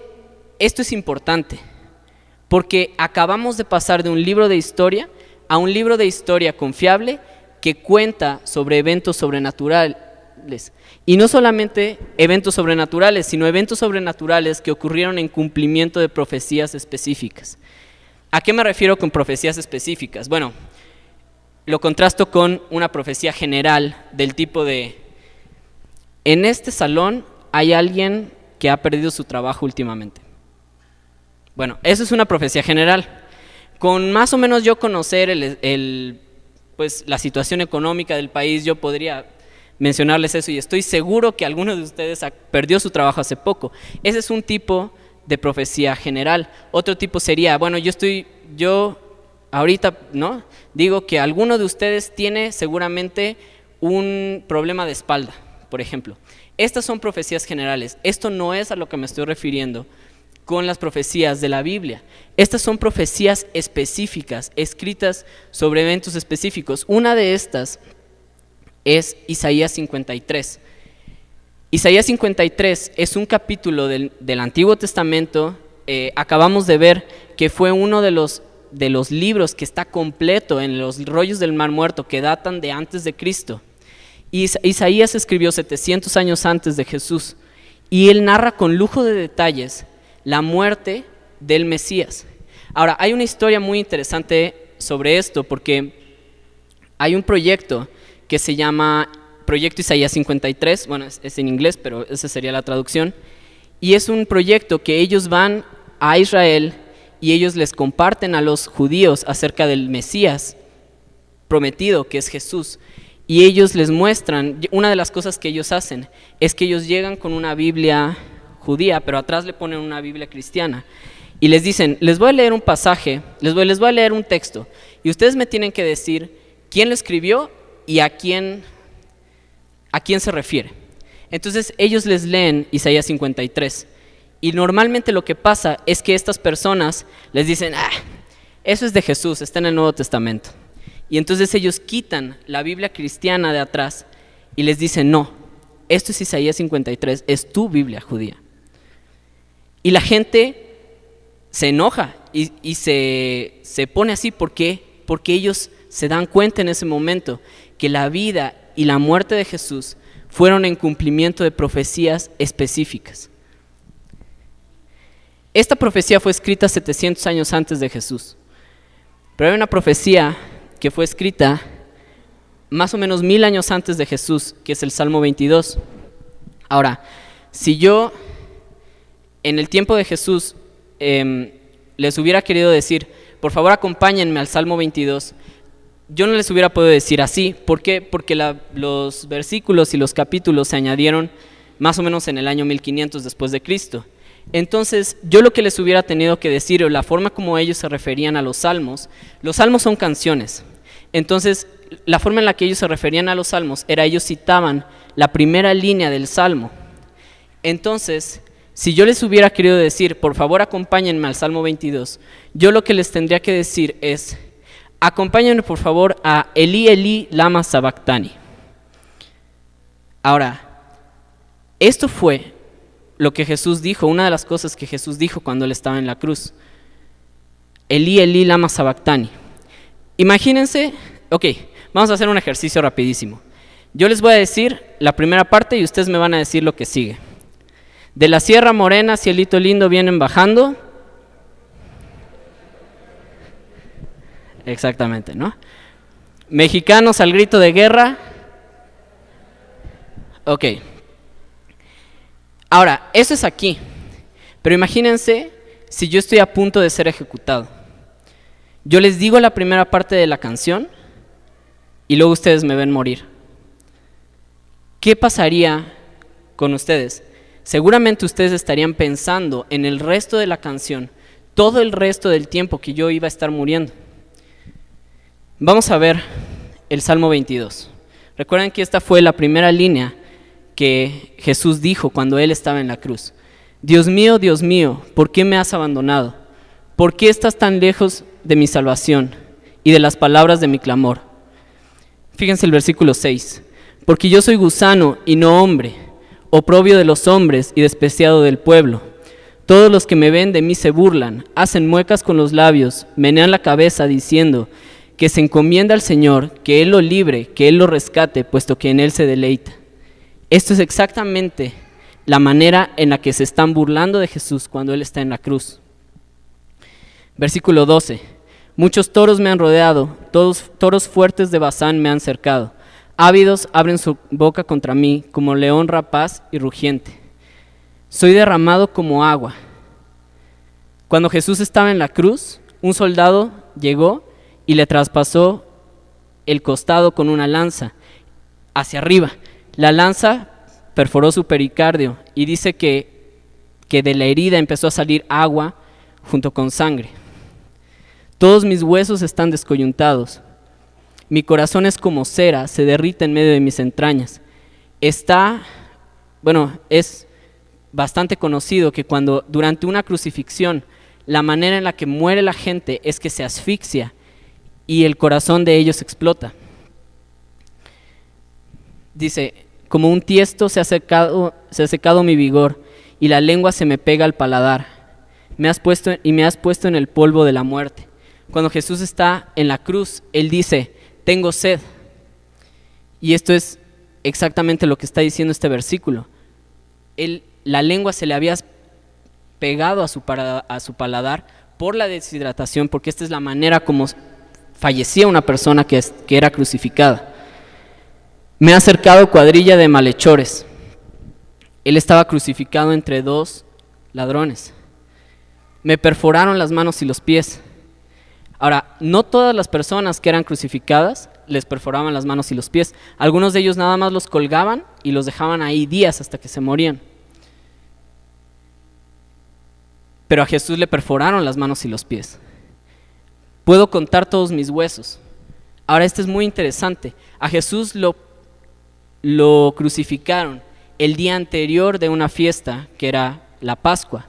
es importante, porque acabamos de pasar de un libro de historia a un libro de historia confiable que cuenta sobre eventos sobrenaturales. Y no solamente eventos sobrenaturales, sino eventos sobrenaturales que ocurrieron en cumplimiento de profecías específicas. ¿A qué me refiero con profecías específicas? Bueno, lo contrasto con una profecía general del tipo de: en este salón hay alguien que ha perdido su trabajo últimamente. Bueno, eso es una profecía general. Con más o menos yo conocer pues, la situación económica del país, yo podría mencionarles eso, y estoy seguro que alguno de ustedes perdió su trabajo hace poco. Ese es un tipo de profecía general. Otro tipo sería, bueno, yo ahorita, ¿no?, digo que alguno de ustedes tiene seguramente un problema de espalda, por ejemplo. Estas son profecías generales. Esto no es a lo que me estoy refiriendo con las profecías de la Biblia. Estas son profecías específicas, escritas sobre eventos específicos. Una de estas es Isaías 53. Isaías 53 es un capítulo del Antiguo Testamento. Acabamos de ver que fue uno de los libros que está completo en los rollos del Mar Muerto, que datan de antes de Cristo. Isaías escribió 700 años antes de Jesús, y él narra con lujo de detalles la muerte del Mesías. Ahora, hay una historia muy interesante sobre esto, porque hay un proyecto que se llama Proyecto Isaías 53, bueno, es en inglés, pero esa sería la traducción, y es un proyecto que ellos van a Israel y ellos les comparten a los judíos acerca del Mesías prometido, que es Jesús, y ellos les muestran. Una de las cosas que ellos hacen es que ellos llegan con una Biblia judía, pero atrás le ponen una Biblia cristiana, y les dicen, les voy a leer un pasaje, les voy a leer un texto, y ustedes me tienen que decir quién lo escribió y a quién se refiere. Entonces ellos les leen Isaías 53, y normalmente lo que pasa es que estas personas les dicen, eso es de Jesús, está en el Nuevo Testamento, y entonces ellos quitan la Biblia cristiana de atrás y les dicen, no, esto es Isaías 53, es tu Biblia judía. Y la gente se enoja y se pone así. ¿Por qué? Porque ellos se dan cuenta en ese momento que la vida y la muerte de Jesús fueron en cumplimiento de profecías específicas. Esta profecía fue escrita 700 años antes de Jesús, pero hay una profecía que fue escrita más o menos 1000 años antes de Jesús, que es el Salmo 22. Ahora, si yo en el tiempo de Jesús les hubiera querido decir, por favor acompáñenme al Salmo 22, yo no les hubiera podido decir así. ¿Por qué? Porque los versículos y los capítulos se añadieron más o menos en el año 1500 después de Cristo. Entonces, yo lo que les hubiera tenido que decir, o la forma como ellos se referían a los salmos son canciones. Entonces, la forma en la que ellos se referían a los salmos era, ellos citaban la primera línea del salmo. Entonces, Si yo les hubiera querido decir, por favor acompáñenme al Salmo 22, yo lo que les tendría que decir es, acompáñenme por favor a Elí, Elí, lama sabactani. Ahora, esto fue lo que Jesús dijo, una de las cosas que Jesús dijo cuando él estaba en la cruz. Elí, Elí, lama sabactani. Imagínense, ok, vamos a hacer un ejercicio rapidísimo. Yo les voy a decir la primera parte y ustedes me van a decir lo que sigue. De la Sierra Morena, cielito lindo, vienen bajando. Exactamente, ¿no? Mexicanos al grito de guerra. Ok. Ahora, eso es aquí. Pero imagínense si yo estoy a punto de ser ejecutado. Yo les digo la primera parte de la canción y luego ustedes me ven morir. ¿Qué pasaría con ustedes? Seguramente ustedes estarían pensando en el resto de la canción, todo el resto del tiempo que yo iba a estar muriendo. Vamos a ver el Salmo 22. Recuerden que esta fue la primera línea que Jesús dijo cuando Él estaba en la cruz. Dios mío, ¿por qué me has abandonado? ¿Por qué estás tan lejos de mi salvación y de las palabras de mi clamor? Fíjense el versículo 6. Porque yo soy gusano y no hombre, oprobio de los hombres y despreciado del pueblo. Todos los que me ven de mí se burlan, hacen muecas con los labios, menean la cabeza diciendo que se encomienda al Señor, que Él lo libre, que Él lo rescate, puesto que en Él se deleita. Esto es exactamente la manera en la que se están burlando de Jesús cuando Él está en la cruz. Versículo 12. Muchos toros me han rodeado, toros fuertes de Basán me han cercado. Ávidos abren su boca contra mí, como león rapaz y rugiente. Soy derramado como agua. Cuando Jesús estaba en la cruz, un soldado llegó y le traspasó el costado con una lanza hacia arriba. La lanza perforó su pericardio y dice que de la herida empezó a salir agua junto con sangre. Todos mis huesos están descoyuntados. Mi corazón es como cera, se derrite en medio de mis entrañas. Es bastante conocido que cuando durante una crucifixión, la manera en la que muere la gente es que se asfixia y el corazón de ellos explota. Dice, como un tiesto se ha secado mi vigor y la lengua se me pega al paladar. Me has puesto en el polvo de la muerte. Cuando Jesús está en la cruz, Él dice, tengo sed. Y esto es exactamente lo que está diciendo este versículo. La lengua se le había pegado a su paladar por la deshidratación, porque esta es la manera como fallecía una persona que era crucificada. Me ha acercado cuadrilla de malhechores. Él estaba crucificado entre dos ladrones. Me perforaron las manos y los pies. Ahora, no todas las personas que eran crucificadas les perforaban las manos y los pies. Algunos de ellos nada más los colgaban y los dejaban ahí días hasta que se morían. Pero a Jesús le perforaron las manos y los pies. Puedo contar todos mis huesos. Ahora, esto es muy interesante. A Jesús lo crucificaron el día anterior de una fiesta que era la Pascua.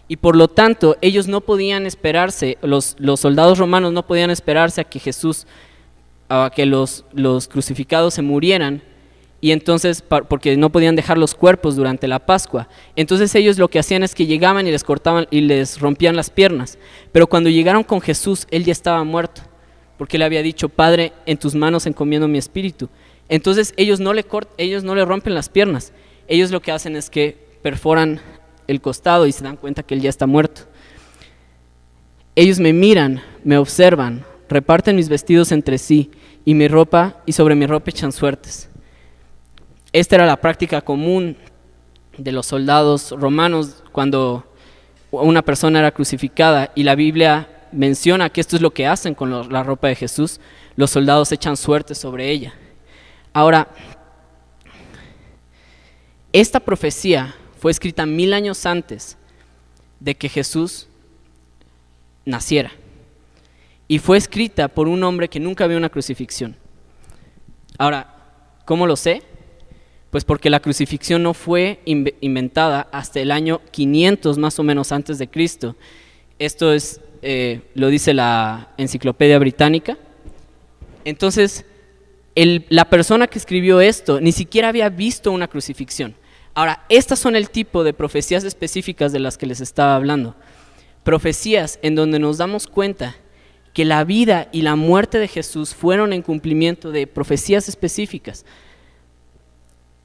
Y por lo tanto, ellos no podían esperarse, los soldados romanos no podían esperarse a que que los crucificados se murieran, y entonces, porque no podían dejar los cuerpos durante la Pascua. Entonces ellos lo que hacían es que llegaban y les cortaban y les rompían las piernas. Pero cuando llegaron con Jesús, Él ya estaba muerto, porque Él había dicho, Padre, en tus manos encomiendo mi espíritu. Entonces ellos no le rompen las piernas, ellos lo que hacen es que perforan el costado y se dan cuenta que Él ya está muerto. Ellos me miran, me observan, reparten mis vestidos entre sí y sobre mi ropa echan suertes. Esta era la práctica común de los soldados romanos cuando una persona era crucificada, y la Biblia menciona que esto es lo que hacen con la ropa de Jesús. Los soldados echan suertes sobre ella. Ahora, esta profecía fue escrita 1000 años antes de que Jesús naciera, y fue escrita por un hombre que nunca vio una crucifixión. Ahora, ¿cómo lo sé? Pues porque la crucifixión no fue inventada hasta el año 500 más o menos antes de Cristo. Esto es, lo dice la Enciclopedia Británica. Entonces, la persona que escribió esto ni siquiera había visto una crucifixión. Ahora, estas son el tipo de profecías específicas de las que les estaba hablando. Profecías en donde nos damos cuenta que la vida y la muerte de Jesús fueron en cumplimiento de profecías específicas.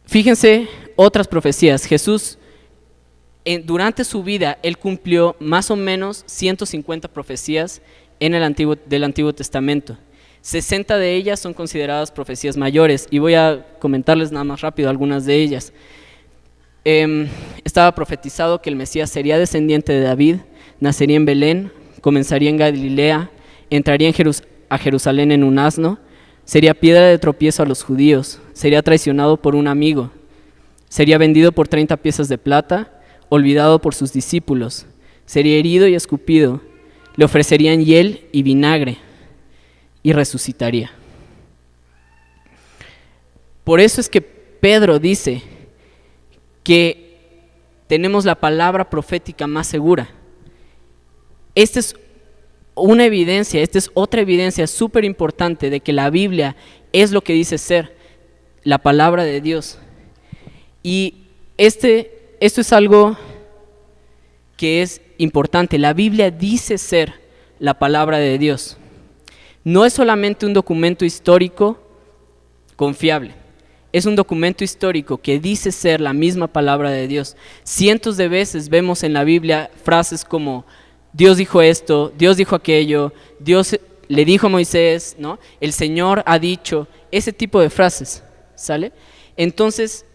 Fíjense otras profecías. Jesús, durante su vida, él cumplió más o menos 150 profecías del Antiguo Testamento. 60 de ellas son consideradas profecías mayores, y voy a comentarles nada más rápido algunas de ellas. Estaba profetizado que el Mesías sería descendiente de David, nacería en Belén, comenzaría en Galilea, entraría a Jerusalén en un asno, sería piedra de tropiezo a los judíos, sería traicionado por un amigo, sería vendido por 30 piezas de plata, olvidado por sus discípulos, sería herido y escupido, le ofrecerían hiel y vinagre y resucitaría. Por eso es que Pedro dice que tenemos la palabra profética más segura. Esta es una evidencia, esta es otra evidencia súper importante de que la Biblia es lo que dice ser, la palabra de Dios. Y esto es algo que es importante. La Biblia dice ser la palabra de Dios. No es solamente un documento histórico confiable, es un documento histórico que dice ser la misma palabra de Dios. Cientos de veces vemos en la Biblia frases como Dios dijo esto, Dios dijo aquello, Dios le dijo a Moisés, ¿no? El Señor ha dicho, ese tipo de frases, ¿sale? Entonces,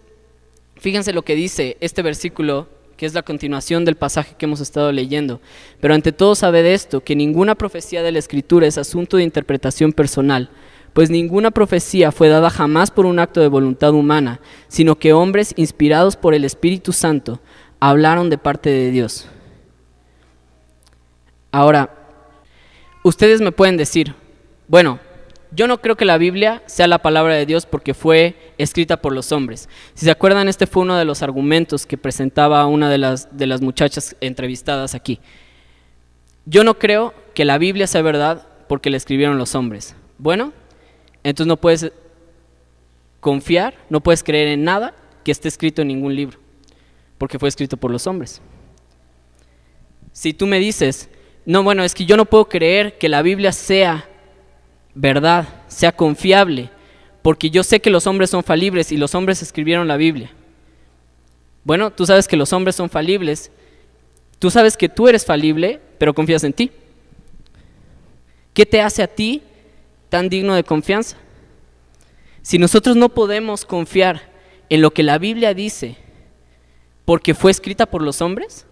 fíjense lo que dice este versículo, que es la continuación del pasaje que hemos estado leyendo. Pero ante todo sabed esto, que ninguna profecía de la Escritura es asunto de interpretación personal, pues ninguna profecía fue dada jamás por un acto de voluntad humana, sino que hombres inspirados por el Espíritu Santo hablaron de parte de Dios. Ahora, ustedes me pueden decir, bueno, yo no creo que la Biblia sea la palabra de Dios porque fue escrita por los hombres. Si se acuerdan, este fue uno de los argumentos que presentaba una de las muchachas entrevistadas aquí. Yo no creo que la Biblia sea verdad porque la escribieron los hombres. Bueno, entonces no puedes confiar, no puedes creer en nada que esté escrito en ningún libro, porque fue escrito por los hombres. Si tú me dices, no, bueno, es que yo no puedo creer que la Biblia sea verdad, sea confiable, porque yo sé que los hombres son falibles y los hombres escribieron la Biblia. Bueno, tú sabes que los hombres son falibles, tú sabes que tú eres falible, pero confías en ti. ¿Qué te hace a ti tan digno de confianza? Si nosotros no podemos confiar en lo que la Biblia dice porque fue escrita por los hombres,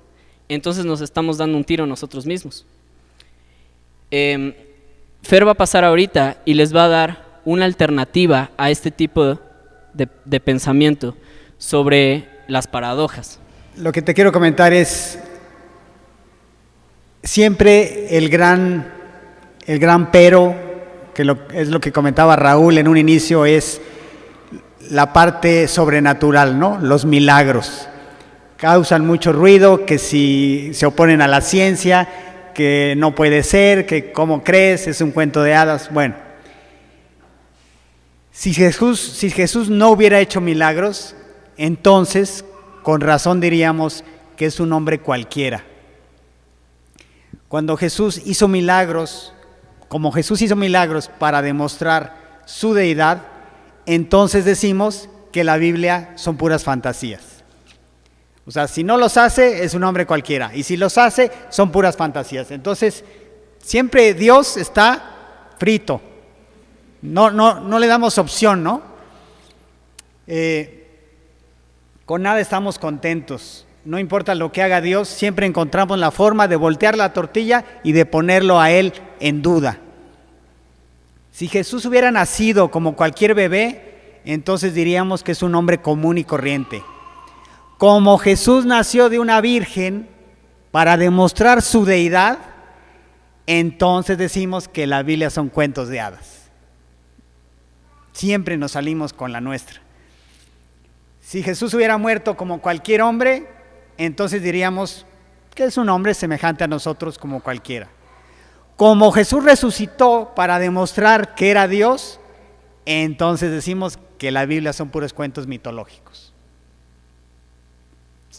entonces nos estamos dando un tiro nosotros mismos. Fer va a pasar ahorita y les va a dar una alternativa a este tipo de pensamiento sobre las paradojas. Lo que te quiero comentar es, siempre el gran pero, que es lo que comentaba Raúl en un inicio, es la parte sobrenatural, ¿no? Los milagros. Causan mucho ruido, que si se oponen a la ciencia, que no puede ser, que cómo crees, es un cuento de hadas. Bueno, si Jesús no hubiera hecho milagros, entonces con razón diríamos que es un hombre cualquiera. Cuando Jesús hizo milagros, como Jesús hizo milagros para demostrar su deidad, entonces decimos que la Biblia son puras fantasías. O sea, si no los hace, es un hombre cualquiera. Y si los hace, son puras fantasías. Entonces, siempre Dios está frito. No le damos opción, ¿no? Con nada estamos contentos. No importa lo que haga Dios, siempre encontramos la forma de voltear la tortilla y de ponerlo a Él en duda. Si Jesús hubiera nacido como cualquier bebé, entonces diríamos que es un hombre común y corriente. Como Jesús nació de una virgen para demostrar su deidad, entonces decimos que la Biblia son cuentos de hadas. Siempre nos salimos con la nuestra. Si Jesús hubiera muerto como cualquier hombre, entonces diríamos que es un hombre semejante a nosotros como cualquiera. Como Jesús resucitó para demostrar que era Dios, entonces decimos que la Biblia son puros cuentos mitológicos.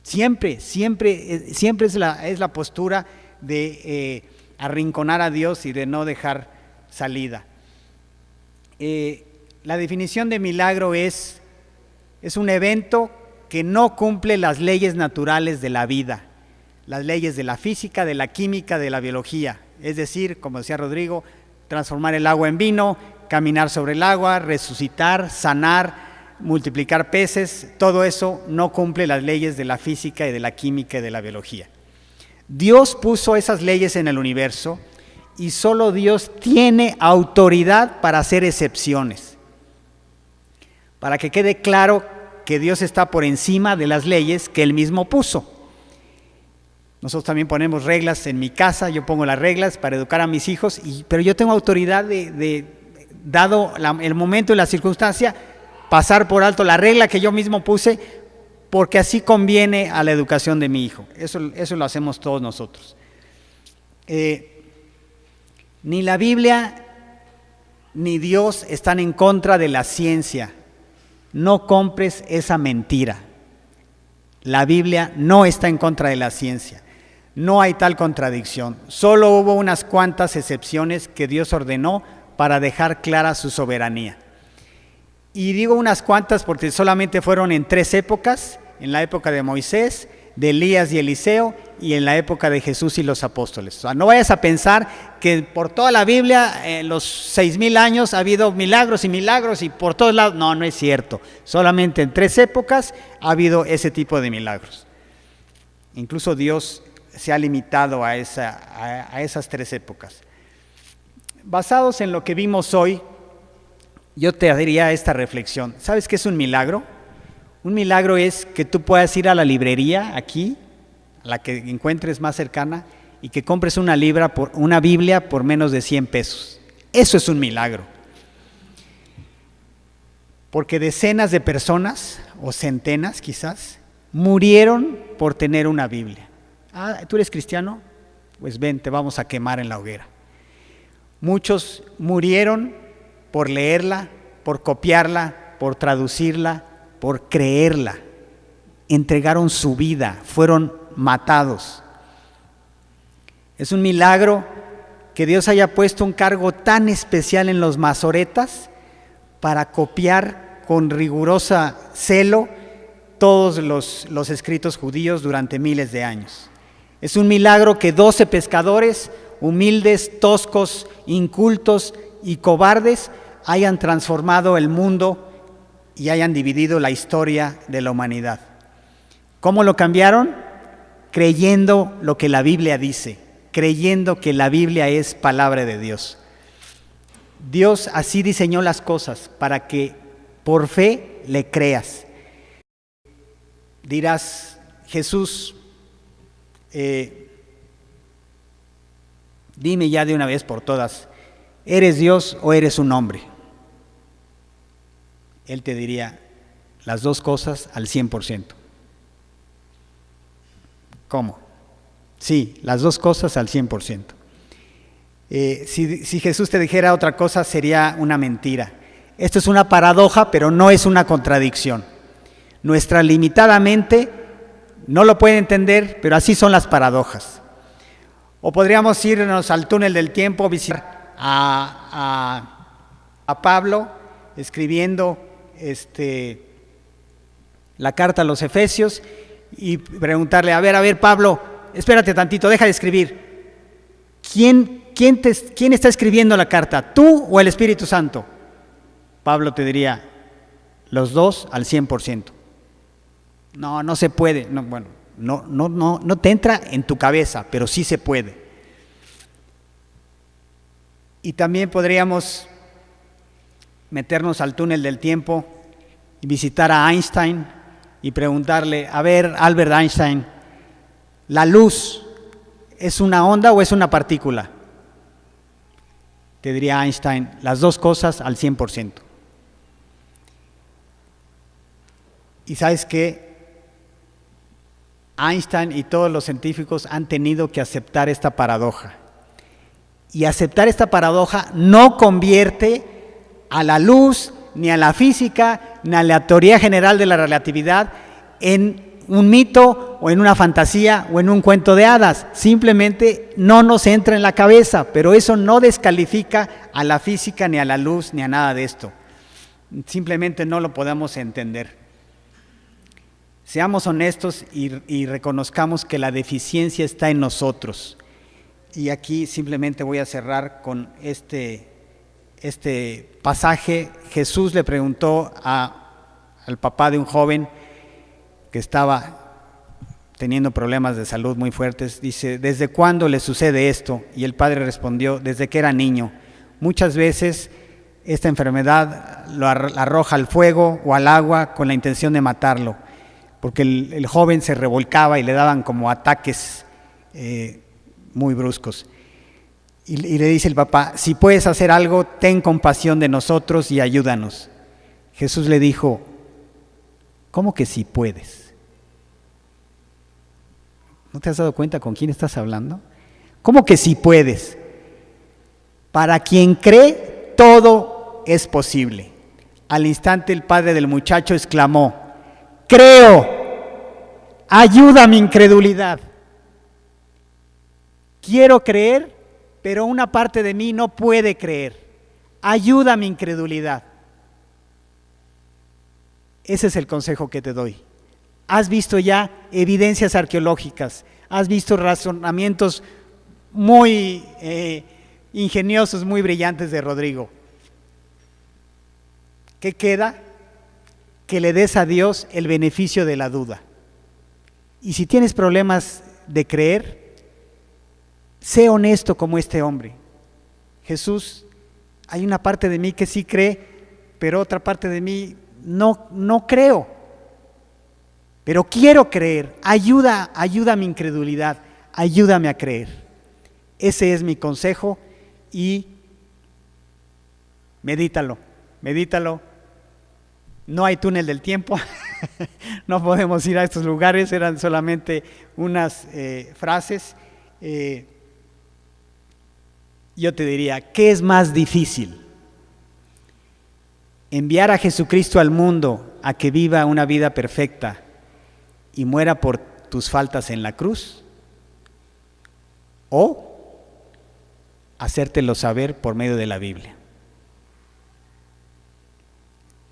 Siempre es la postura de arrinconar a Dios y de no dejar salida. La definición de milagro es un evento que no cumple las leyes naturales de la vida, las leyes de la física, de la química, de la biología. Es decir, como decía Rodrigo, transformar el agua en vino, caminar sobre el agua, resucitar, sanar, multiplicar peces, todo eso no cumple las leyes de la física y de la química y de la biología. Dios puso esas leyes en el universo y solo Dios tiene autoridad para hacer excepciones. Para que quede claro que Dios está por encima de las leyes que Él mismo puso. Nosotros también ponemos reglas en mi casa, yo pongo las reglas para educar a mis hijos, pero yo tengo autoridad dado el momento y la circunstancia, pasar por alto la regla que yo mismo puse, porque así conviene a la educación de mi hijo. Eso lo hacemos todos nosotros. Ni la Biblia ni Dios están en contra de la ciencia. No compres esa mentira. La Biblia no está en contra de la ciencia. No hay tal contradicción. Solo hubo unas cuantas excepciones que Dios ordenó para dejar clara su soberanía. Y digo unas cuantas porque solamente fueron en 3 épocas: en la época de Moisés, de Elías y Eliseo, y en la época de Jesús y los apóstoles. O sea, no vayas a pensar que por toda la Biblia, en los 6,000 años, ha habido milagros y por todos lados. No, no es cierto. Solamente en 3 épocas ha habido ese tipo de milagros. Incluso Dios se ha limitado a esas 3 épocas. Basados en lo que vimos hoy, yo te diría esta reflexión. ¿Sabes qué es un milagro? Un milagro es que tú puedas ir a la librería aquí, a la que encuentres más cercana, y que compres una Biblia por menos de 100 pesos. Eso es un milagro. Porque decenas de personas, o centenas quizás, murieron por tener una Biblia. Ah, ¿tú eres cristiano? Pues ven, te vamos a quemar en la hoguera. Muchos murieron por leerla, por copiarla, por traducirla, por creerla. Entregaron su vida, fueron matados. Es un milagro que Dios haya puesto un cargo tan especial en los masoretas para copiar con rigurosa celo todos los escritos judíos durante miles de años. Es un milagro que 12 pescadores, humildes, toscos, incultos y cobardes, hayan transformado el mundo y hayan dividido la historia de la humanidad. ¿Cómo lo cambiaron? Creyendo lo que la Biblia dice, creyendo que la Biblia es palabra de Dios. Dios así diseñó las cosas para que por fe le creas. Dirás, Jesús, dime ya de una vez por todas, ¿eres Dios o eres un hombre? Él te diría las dos cosas al 100%. ¿Cómo? Sí, las dos cosas al 100%. Si Jesús te dijera otra cosa, sería una mentira. Esto es una paradoja, pero no es una contradicción. Nuestra limitada mente no lo puede entender, pero así son las paradojas. O podríamos irnos al túnel del tiempo, visitar a Pablo escribiendo la carta a los Efesios y preguntarle, a ver Pablo, espérate tantito, deja de escribir. ¿Quién está escribiendo la carta? ¿Tú o el Espíritu Santo? Pablo te diría, los dos al 100%. No se puede. No te entra en tu cabeza, pero sí se puede. Y también podríamos meternos al túnel del tiempo y visitar a Einstein y preguntarle, a ver, Albert Einstein, ¿la luz es una onda o es una partícula? Te diría Einstein, las dos cosas al 100%. Y sabes que Einstein y todos los científicos han tenido que aceptar esta paradoja. Y aceptar esta paradoja no convierte a la luz, ni a la física, ni a la teoría general de la relatividad en un mito o en una fantasía o en un cuento de hadas. Simplemente no nos entra en la cabeza, pero eso no descalifica a la física, ni a la luz, ni a nada de esto. Simplemente no lo podemos entender. Seamos honestos y reconozcamos que la deficiencia está en nosotros. Y aquí simplemente voy a cerrar con este pasaje. Jesús le preguntó al papá de un joven que estaba teniendo problemas de salud muy fuertes. Dice, ¿desde cuándo le sucede esto? Y el padre respondió, desde que era niño. Muchas veces esta enfermedad lo arroja al fuego o al agua con la intención de matarlo, porque el joven se revolcaba y le daban como ataques muy bruscos. Y le dice el papá, si puedes hacer algo, ten compasión de nosotros y ayúdanos. Jesús le dijo, ¿cómo que si puedes? ¿No te has dado cuenta con quién estás hablando? ¿Cómo que si puedes? Para quien cree, todo es posible. Al instante el padre del muchacho exclamó, creo, ayuda a mi incredulidad. Quiero creer, pero una parte de mí no puede creer. Ayuda a mi incredulidad. Ese es el consejo que te doy. Has visto ya evidencias arqueológicas, has visto razonamientos muy ingeniosos, muy brillantes de Rodrigo. ¿Qué queda? Que le des a Dios el beneficio de la duda. Y si tienes problemas de creer, sé honesto como este hombre. Jesús, hay una parte de mí que sí cree, pero otra parte de mí no creo. Pero quiero creer. Ayuda a mi incredulidad. Ayúdame a creer. Ese es mi consejo y medítalo. No hay túnel del tiempo. No podemos ir a estos lugares. Eran solamente unas frases. Yo te diría, ¿qué es más difícil? ¿Enviar a Jesucristo al mundo a que viva una vida perfecta y muera por tus faltas en la cruz? ¿O hacértelo saber por medio de la Biblia?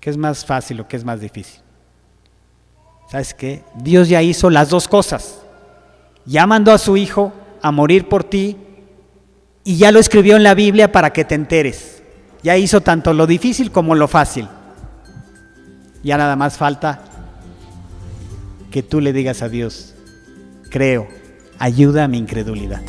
¿Qué es más fácil o qué es más difícil? ¿Sabes qué? Dios ya hizo las dos cosas. Ya mandó a su Hijo a morir por ti y ya lo escribió en la Biblia para que te enteres. Ya hizo tanto lo difícil como lo fácil. Ya nada más falta que tú le digas a Dios, creo, ayuda a mi incredulidad.